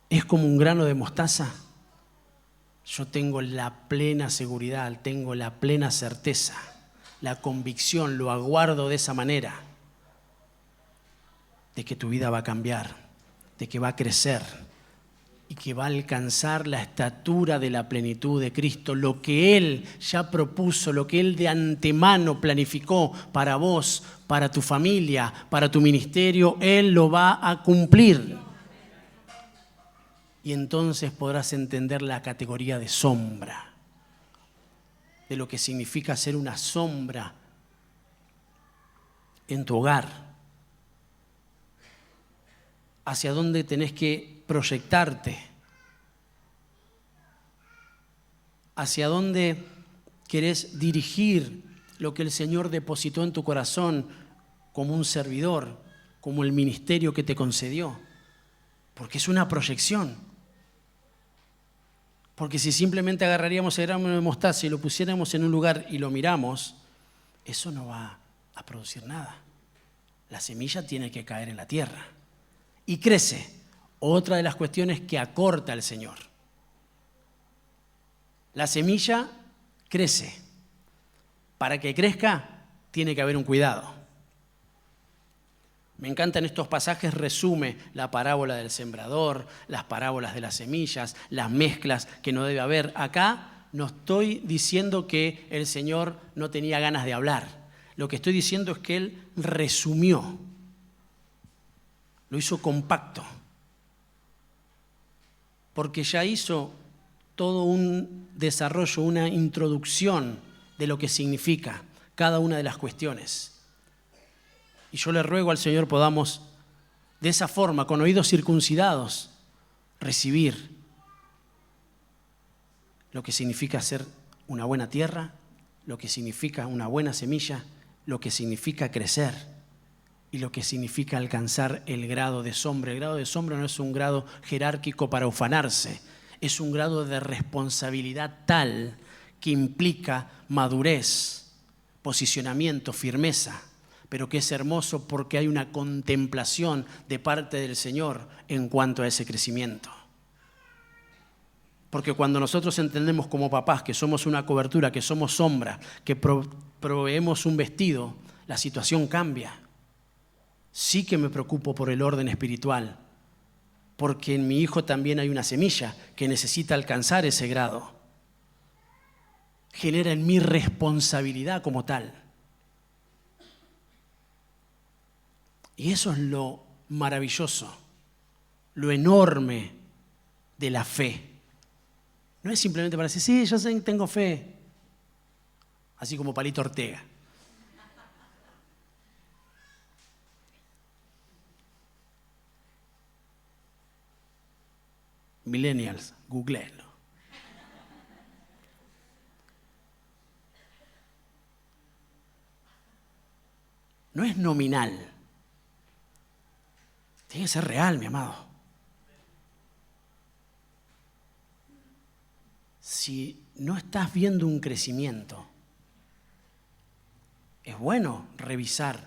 es como un grano de mostaza. Yo tengo la plena seguridad, tengo la plena certeza, la convicción, lo aguardo de esa manera, de que tu vida va a cambiar, de que va a crecer y que va a alcanzar la estatura de la plenitud de Cristo, lo que Él ya propuso, lo que Él de antemano planificó para vos, para tu familia, para tu ministerio, Él lo va a cumplir. Y entonces podrás entender la categoría de sombra, de lo que significa ser una sombra en tu hogar, hacia dónde tenés que proyectarte, hacia dónde querés dirigir lo que el Señor depositó en tu corazón como un servidor, como el ministerio que te concedió, porque es una proyección. Porque si simplemente agarraríamos el grano de mostaza y lo pusiéramos en un lugar y lo miramos, eso no va a producir nada. La semilla tiene que caer en la tierra y crece. Otra de las cuestiones que acorta el Señor. La semilla crece. Para que crezca, tiene que haber un cuidado. Me encantan estos pasajes, resume la parábola del sembrador, las parábolas de las semillas, las mezclas que no debe haber. Acá no estoy diciendo que el Señor no tenía ganas de hablar. Lo que estoy diciendo es que Él resumió, lo hizo compacto, porque ya hizo todo un desarrollo, una introducción de lo que significa cada una de las cuestiones. Y yo le ruego al Señor podamos, de esa forma, con oídos circuncidados, recibir lo que significa ser una buena tierra, lo que significa una buena semilla, lo que significa crecer y lo que significa alcanzar el grado de sombra. El grado de sombra no es un grado jerárquico para ufanarse, es un grado de responsabilidad tal que implica madurez, posicionamiento, firmeza, pero que es hermoso porque hay una contemplación de parte del Señor en cuanto a ese crecimiento. Porque cuando nosotros entendemos como papás que somos una cobertura, que somos sombra, que proveemos un vestido, la situación cambia. Sí que me preocupo por el orden espiritual, porque en mi hijo también hay una semilla que necesita alcanzar ese grado. Genera en mí responsabilidad como tal. Y eso es lo maravilloso, lo enorme de la fe. No es simplemente para decir, sí, yo sé, tengo fe. Así como Palito Ortega. Millennials, googleenlo. No es nominal. Tiene que ser real, mi amado. Si no estás viendo un crecimiento, es bueno revisar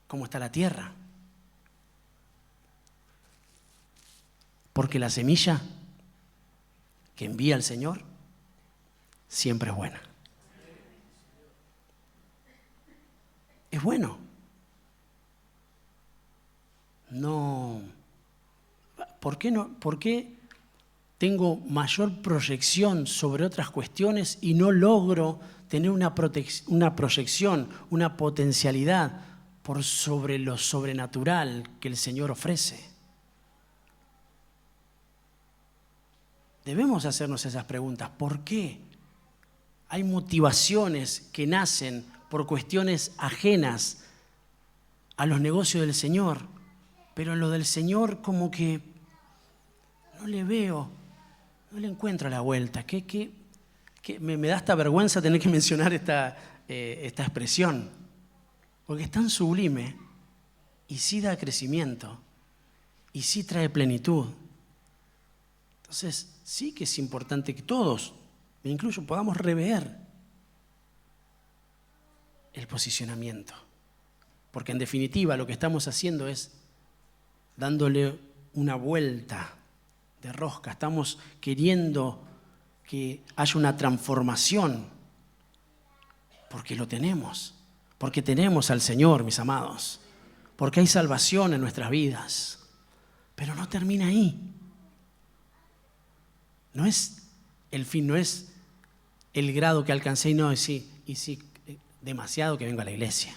cómo está la tierra. Porque la semilla que envía el Señor siempre es buena. Es bueno. No. ¿Por qué no? ¿Por qué tengo mayor proyección sobre otras cuestiones y no logro tener una proyección, una potencialidad por sobre lo sobrenatural que el Señor ofrece? Debemos hacernos esas preguntas. ¿Por qué? Hay motivaciones que nacen por cuestiones ajenas a los negocios del Señor, pero en lo del Señor como que no le veo, no le encuentro la vuelta. Me da hasta vergüenza tener que mencionar esta expresión, porque es tan sublime y sí da crecimiento y sí trae plenitud. Entonces sí que es importante que todos, me incluyo, podamos rever el posicionamiento, porque en definitiva lo que estamos haciendo es dándole una vuelta de rosca, estamos queriendo que haya una transformación, porque lo tenemos, porque tenemos al Señor, mis amados, porque hay salvación en nuestras vidas, pero no termina ahí. No es el fin, no es el grado que alcancé y no, y sí, demasiado que vengo a la iglesia.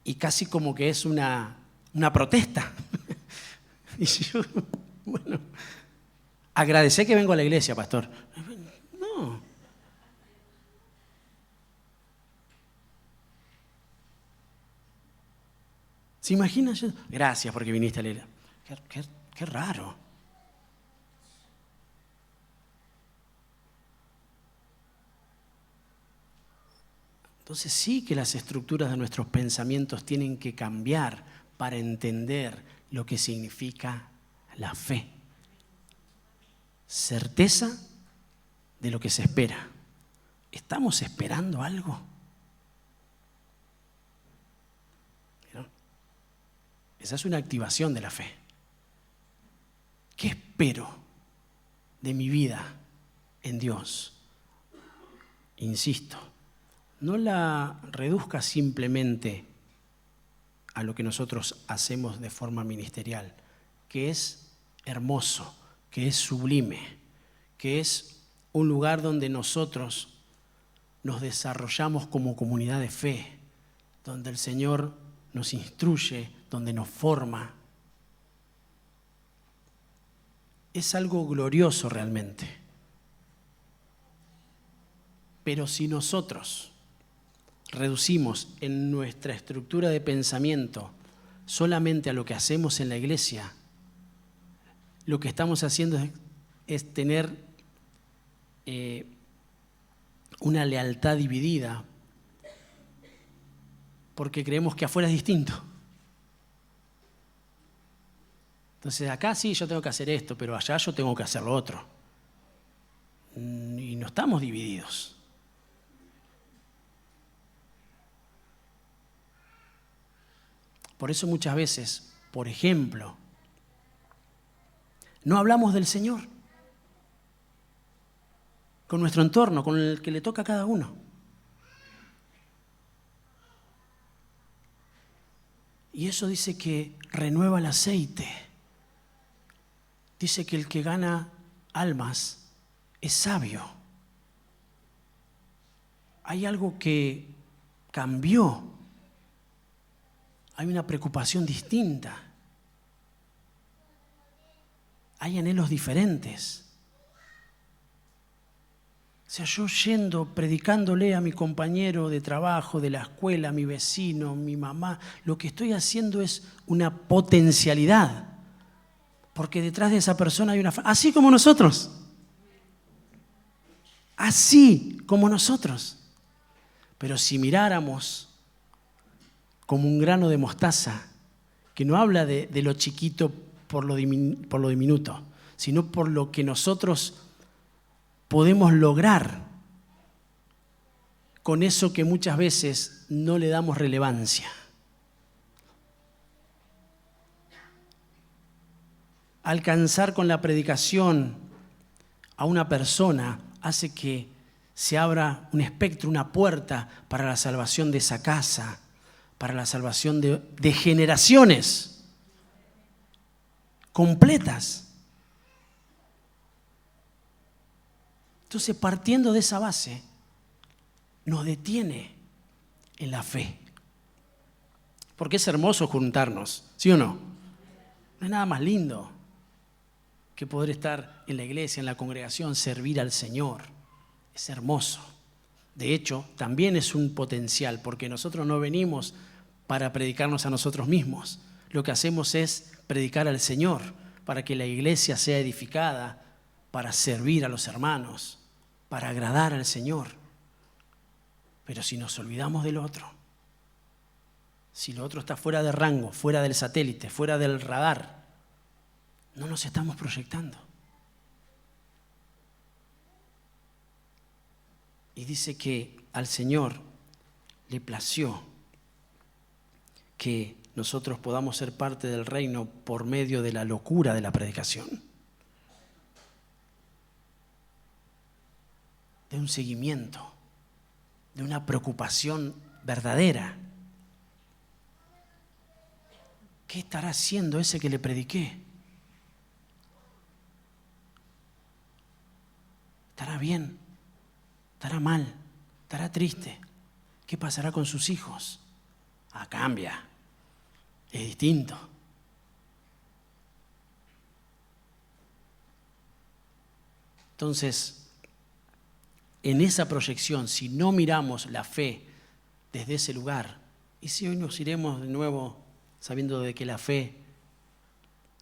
Y casi como que es una protesta. Y yo, bueno, agradecé que vengo a la iglesia, pastor. No. ¿Se imagina? Gracias porque viniste a la iglesia. Qué raro. Entonces sí que las estructuras de nuestros pensamientos tienen que cambiar para entender lo que significa la fe. Certeza de lo que se espera. ¿Estamos esperando algo? ¿No? Esa es una activación de la fe. ¿Qué espero de mi vida en Dios? Insisto, no la reduzca simplemente a lo que nosotros hacemos de forma ministerial, que es hermoso, que es sublime, que es un lugar donde nosotros nos desarrollamos como comunidad de fe, donde el Señor nos instruye, donde nos forma. Es algo glorioso realmente. Pero si nosotros reducimos en nuestra estructura de pensamiento solamente a lo que hacemos en la iglesia, lo que estamos haciendo es tener una lealtad dividida, porque creemos que afuera es distinto. Entonces acá sí yo tengo que hacer esto, pero allá yo tengo que hacer lo otro. Y no estamos divididos. Por eso muchas veces, por ejemplo, no hablamos del Señor con nuestro entorno, con el que le toca a cada uno. Y eso dice que renueva el aceite. Dice que el que gana almas es sabio. Hay algo que cambió. Hay una preocupación distinta. Hay anhelos diferentes. O sea, yo yendo, predicándole a mi compañero de trabajo, de la escuela, a mi vecino, mi mamá, lo que estoy haciendo es una potencialidad. Porque detrás de esa persona hay una... Así como nosotros. Así como nosotros. Pero si miráramos como un grano de mostaza, que no habla de lo chiquito por lo diminuto, sino por lo que nosotros podemos lograr con eso que muchas veces no le damos relevancia. Alcanzar con la predicación a una persona hace que se abra un espectro, una puerta para la salvación de esa casa, para la salvación de generaciones completas. Entonces, partiendo de esa base, nos detiene en la fe. Porque es hermoso juntarnos, ¿sí o no? No hay nada más lindo que poder estar en la iglesia, en la congregación, servir al Señor. Es hermoso. De hecho, también es un potencial, porque nosotros no venimos para predicarnos a nosotros mismos. Lo que hacemos es predicar al Señor, para que la iglesia sea edificada, para servir a los hermanos, para agradar al Señor. Pero si nos olvidamos del otro, si lo otro está fuera de rango, fuera del satélite, fuera del radar, no nos estamos proyectando. Y dice que al Señor le plació que nosotros podamos ser parte del reino por medio de la locura de la predicación. De un seguimiento, de una preocupación verdadera. ¿Qué estará haciendo ese que le prediqué? ¿Estará bien? ¿Estará mal? ¿Estará triste? ¿Qué pasará con sus hijos? Cambia. Es distinto. Entonces, en esa proyección, si no miramos la fe desde ese lugar, y si hoy nos iremos de nuevo sabiendo de que la fe,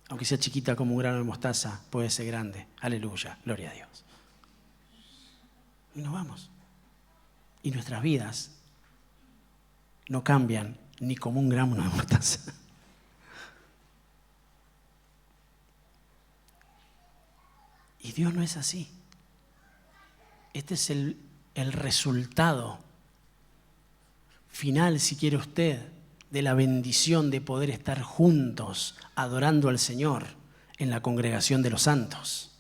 aunque sea chiquita como un grano de mostaza, puede ser grande. Aleluya, gloria a Dios. Y nos vamos. Y nuestras vidas no cambian ni como un grano de mostaza. Y Dios no es así. Este es el resultado final, si quiere usted, de la bendición de poder estar juntos adorando al Señor en la congregación de los santos.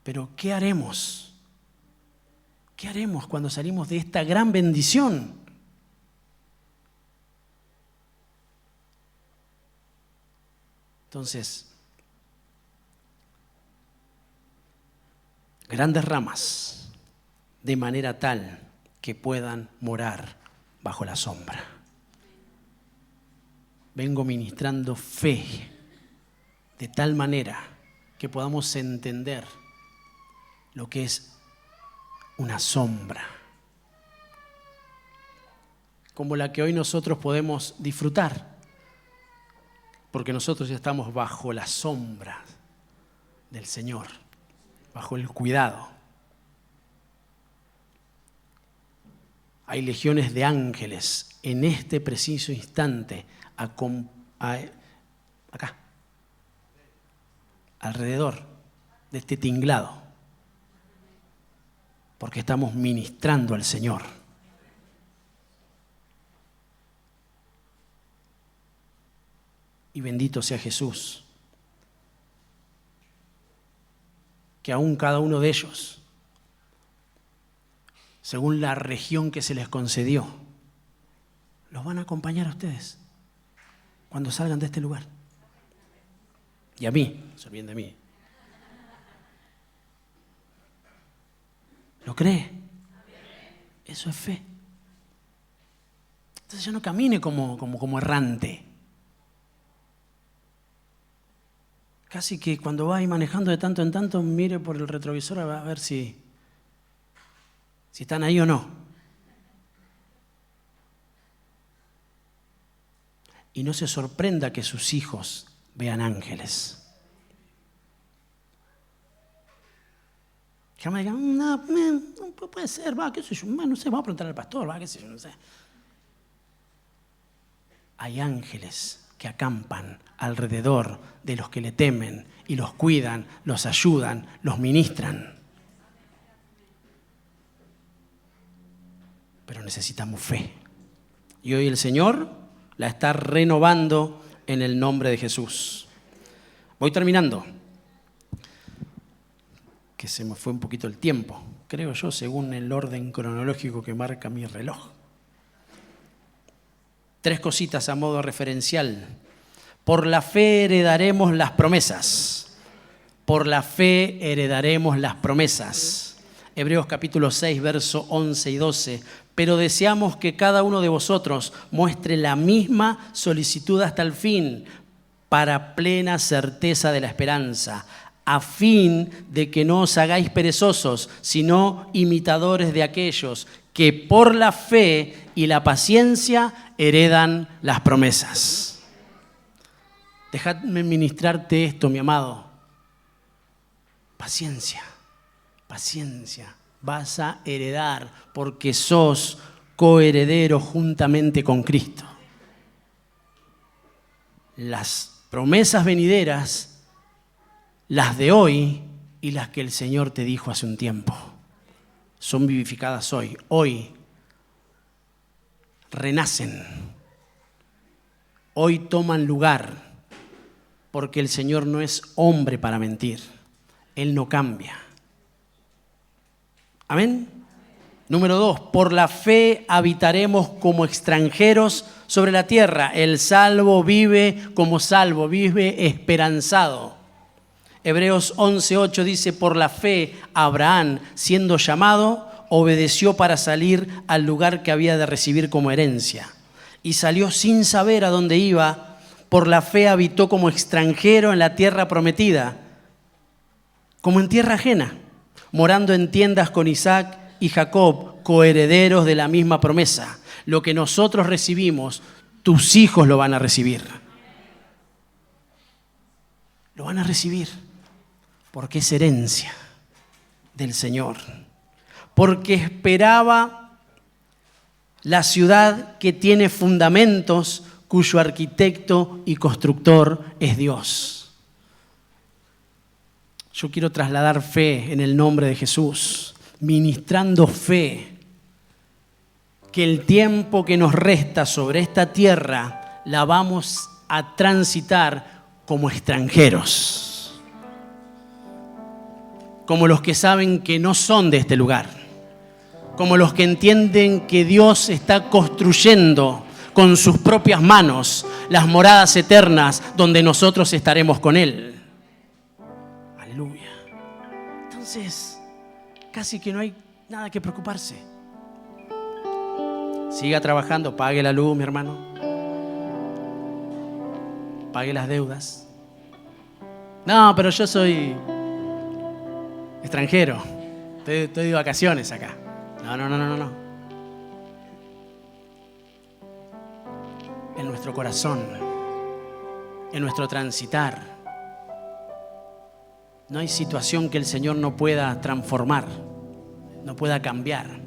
Pero ¿qué haremos? ¿Qué haremos cuando salimos de esta gran bendición? Entonces, grandes ramas, de manera tal que puedan morar bajo la sombra. Vengo ministrando fe de tal manera que podamos entender lo que es una sombra, como la que hoy nosotros podemos disfrutar, porque nosotros ya estamos bajo la sombra del Señor, bajo el cuidado. Hay legiones de ángeles en este preciso instante acá, alrededor de este tinglado, porque estamos ministrando al Señor. Y bendito sea Jesús, que aún cada uno de ellos, según la región que se les concedió, los van a acompañar a ustedes cuando salgan de este lugar. Y a mí, no se olviden de mí. ¿Lo cree? Eso es fe. Entonces ya no camine como errante. Casi que cuando va ahí manejando de tanto en tanto, mire por el retrovisor a ver si están ahí o no. Y no se sorprenda que sus hijos vean ángeles. Que jamás digan, no puede ser, qué sé yo, no sé, vamos a preguntar al pastor, qué sé yo, no sé. Hay ángeles que acampan alrededor de los que le temen y los cuidan, los ayudan, los ministran. Pero necesitamos fe. Y hoy el Señor la está renovando en el nombre de Jesús. Voy terminando. Que se me fue un poquito el tiempo, creo yo, según el orden cronológico que marca mi reloj. 3 cositas a modo referencial. Por la fe heredaremos las promesas. Por la fe heredaremos las promesas. Hebreos capítulo 6, verso 11 y 12. Pero deseamos que cada uno de vosotros muestre la misma solicitud hasta el fin, para plena certeza de la esperanza, a fin de que no os hagáis perezosos, sino imitadores de aquellos que por la fe y la paciencia heredan las promesas. Dejadme ministrarte esto, mi amado. Paciencia, paciencia. Vas a heredar porque sos coheredero juntamente con Cristo. Las promesas venideras, las de hoy y las que el Señor te dijo hace un tiempo, son vivificadas hoy. Hoy renacen. Hoy toman lugar, porque el Señor no es hombre para mentir. Él no cambia. Amén. Número 2, por la fe habitaremos como extranjeros sobre la tierra. El salvo vive como salvo, vive esperanzado. Hebreos 11:8 dice, por la fe Abraham, siendo llamado, obedeció para salir al lugar que había de recibir como herencia. Y salió sin saber a dónde iba. Por la fe habitó como extranjero en la tierra prometida, como en tierra ajena, morando en tiendas con Isaac y Jacob, coherederos de la misma promesa. Lo que nosotros recibimos, tus hijos lo van a recibir. Lo van a recibir porque es herencia del Señor. Porque esperaba la ciudad que tiene fundamentos, cuyo arquitecto y constructor es Dios. Yo quiero trasladar fe en el nombre de Jesús, ministrando fe, que el tiempo que nos resta sobre esta tierra la vamos a transitar como extranjeros, como los que saben que no son de este lugar, como los que entienden que Dios está construyendo con sus propias manos las moradas eternas donde nosotros estaremos con Él. Aleluya. Entonces, casi que no hay nada que preocuparse. Siga trabajando, pague la luz, mi hermano. Pague las deudas. No, pero yo soy extranjero. Estoy de vacaciones acá. No. En nuestro corazón, en nuestro transitar, no hay situación que el Señor no pueda transformar, no pueda cambiar,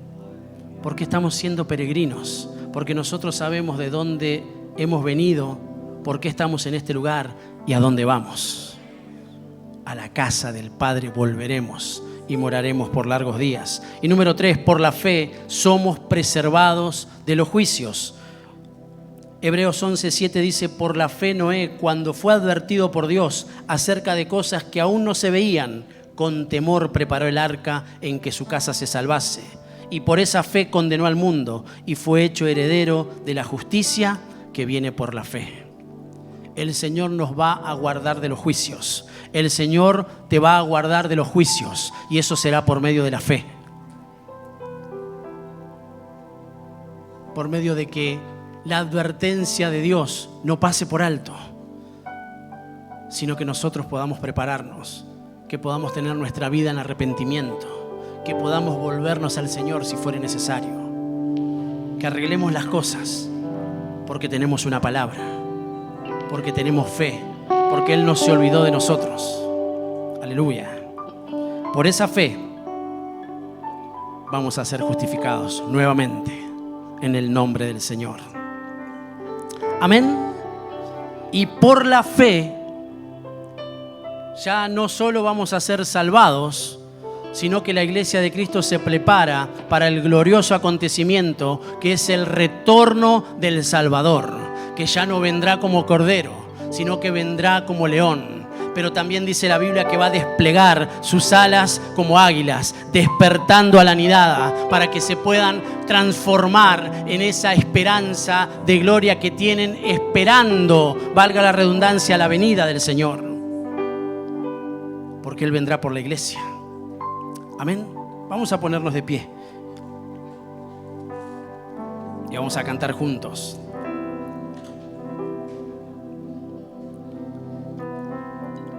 porque estamos siendo peregrinos, porque nosotros sabemos de dónde hemos venido, por qué estamos en este lugar y a dónde vamos. A la casa del Padre volveremos y moraremos por largos días. Y número 3, por la fe somos preservados de los juicios. Hebreos 11:7 dice, por la fe Noé, cuando fue advertido por Dios acerca de cosas que aún no se veían, con temor preparó el arca en que su casa se salvase. Y por esa fe condenó al mundo y fue hecho heredero de la justicia que viene por la fe. El Señor nos va a guardar de los juicios. El Señor te va a guardar de los juicios y eso será por medio de la fe. Por medio de que la advertencia de Dios no pase por alto, sino que nosotros podamos prepararnos, que podamos tener nuestra vida en arrepentimiento, que podamos volvernos al Señor si fuere necesario, que arreglemos las cosas porque tenemos una palabra, porque tenemos fe, porque Él no se olvidó de nosotros. Aleluya. Por esa fe vamos a ser justificados nuevamente en el nombre del Señor. Amén. Y por la fe ya no solo vamos a ser salvados, sino que la iglesia de Cristo se prepara para el glorioso acontecimiento que es el retorno del Salvador, que ya no vendrá como cordero, sino que vendrá como león. Pero también dice la Biblia que va a desplegar sus alas como águilas, despertando a la nidada para que se puedan transformar en esa esperanza de gloria que tienen, esperando, valga la redundancia, la venida del Señor. Porque Él vendrá por la iglesia. Amén. Vamos a ponernos de pie y vamos a cantar juntos.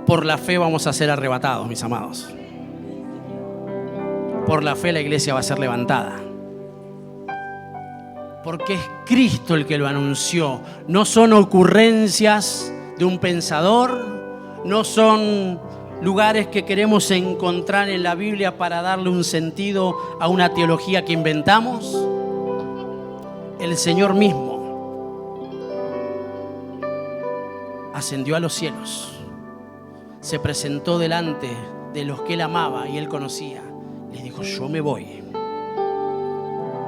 Por la fe vamos a ser arrebatados, mis amados. Por la fe la iglesia va a ser levantada. Porque es Cristo el que lo anunció. No son ocurrencias de un pensador, no son lugares que queremos encontrar en la Biblia para darle un sentido a una teología que inventamos. El Señor mismo ascendió a los cielos, se presentó delante de los que Él amaba y Él conocía. Les dijo: yo me voy,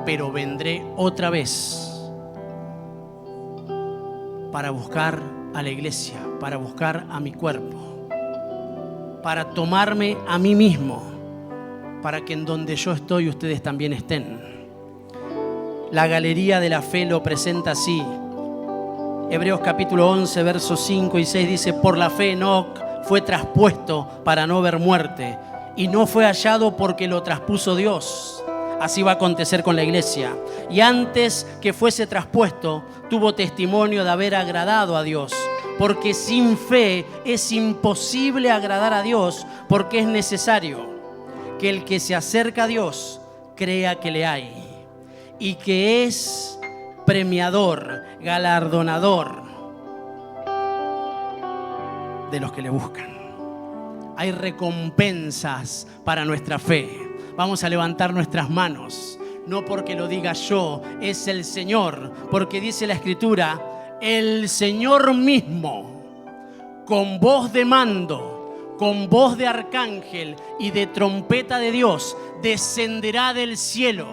pero vendré otra vez para buscar a la iglesia, para buscar a mi cuerpo, para tomarme a mí mismo, para que en donde yo estoy ustedes también estén. La galería de la fe lo presenta así. Hebreos capítulo 11, versos 5 y 6 dice: por la fe Enoc fue traspuesto para no ver muerte, y no fue hallado porque lo traspuso Dios. Así va a acontecer con la iglesia. Y antes que fuese traspuesto, tuvo testimonio de haber agradado a Dios. Porque sin fe es imposible agradar a Dios, porque es necesario que el que se acerca a Dios crea que le hay y que es premiador, galardonador de los que le buscan. Hay recompensas para nuestra fe. Vamos a levantar nuestras manos, no porque lo diga yo, es el Señor, porque dice la Escritura: el Señor mismo, con voz de mando, con voz de arcángel y de trompeta de Dios, descenderá del cielo,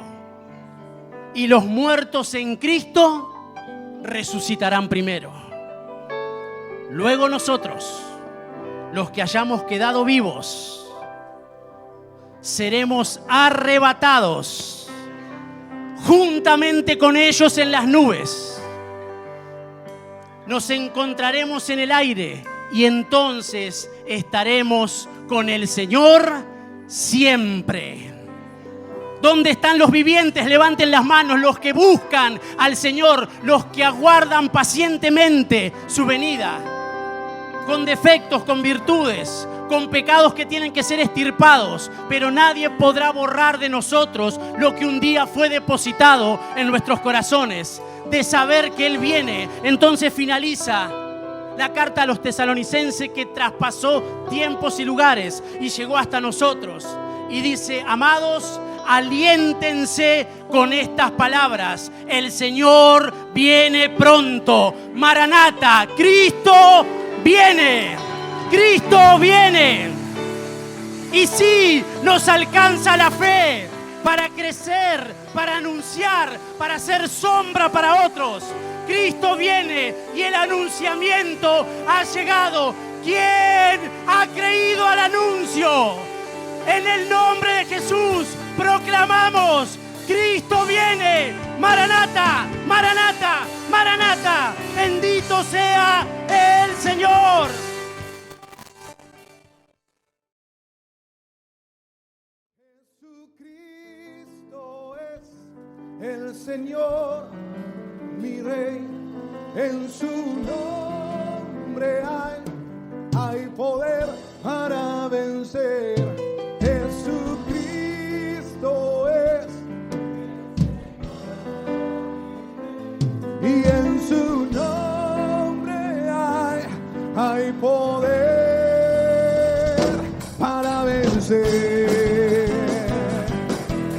y los muertos en Cristo resucitarán primero. Luego nosotros, los que hayamos quedado vivos, seremos arrebatados juntamente con ellos en las nubes. Nos encontraremos en el aire y entonces estaremos con el Señor siempre. ¿Dónde están los vivientes? Levanten las manos, los que buscan al Señor, los que aguardan pacientemente su venida, con defectos, con virtudes, con pecados que tienen que ser extirpados, pero nadie podrá borrar de nosotros lo que un día fue depositado en nuestros corazones, de saber que Él viene. Entonces finaliza la carta a los tesalonicenses, que traspasó tiempos y lugares y llegó hasta nosotros, y dice: amados, aliéntense con estas palabras: el Señor viene pronto. Maranata, Cristo viene. Cristo viene. Y sí, nos alcanza la fe para crecer, para anunciar, para ser sombra para otros. Cristo viene y el anunciamiento ha llegado. ¿Quién ha creído al anuncio? En el nombre de Jesús proclamamos: Cristo viene. Maranata, Maranata, Maranata. Bendito sea el Señor. El Señor, mi Rey, en su nombre hay poder para vencer. Jesucristo es, y en su nombre hay poder para vencer.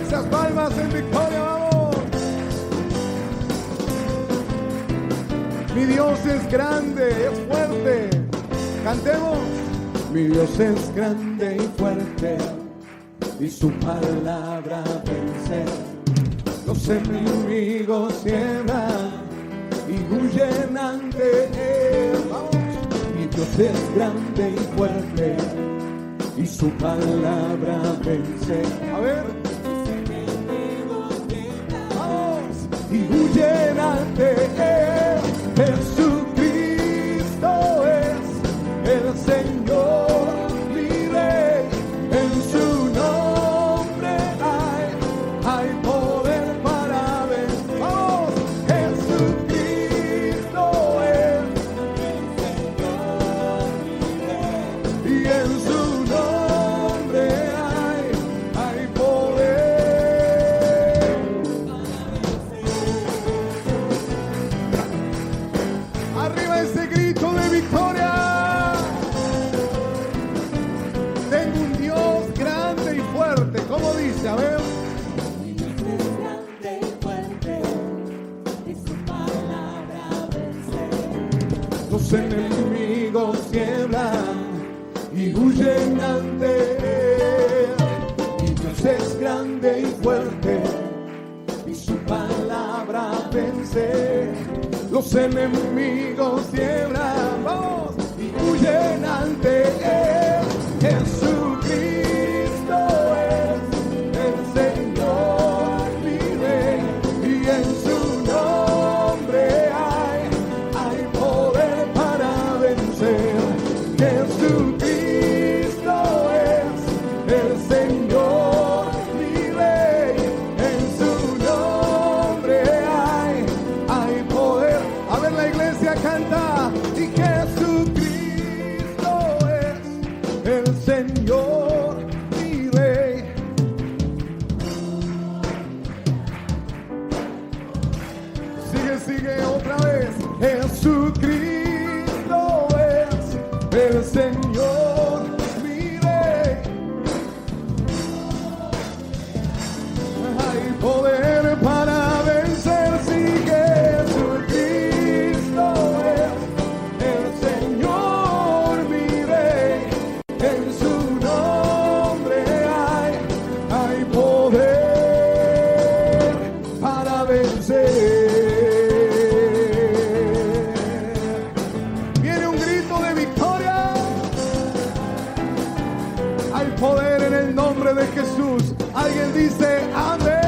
Esas palmas en victoria, vamos. Mi Dios es grande, es fuerte. Cantemos. Mi Dios es grande y fuerte, y su palabra vence. Los enemigos tiemblan y huyen ante Él. Vamos. Mi Dios es grande y fuerte, y su palabra vence. A ver. Vamos. Y huyen ante Él. Jesucristo es el Señor, mi Rey, en su nombre da ese grito de victoria. Tengo un Dios grande y fuerte. ¿Cómo dice? A ver. Mi Dios es grande y fuerte, y su palabra vence. Los enemigos tiemblan y huyen ante él. Mi Dios es grande y fuerte, y su palabra vence. Los enemigos tiemblan, vamos, y huyen ante él. Jesucristo es el Señor, mi Rey, y en su nombre hay poder para vencer. Jesucristo es el Señor, mi Rey, en su nombre hay poder. A ver, la iglesia canta. Y Jesucristo es el Señor, mi Rey. Sigue otra vez. Jesucristo es el Señor, mi Rey. Hay poder para vencer. Si Jesucristo es el Señor, mi Rey, en su nombre hay poder para vencer. Viene un grito de victoria. Hay poder en el nombre de Jesús. Alguien dice amén.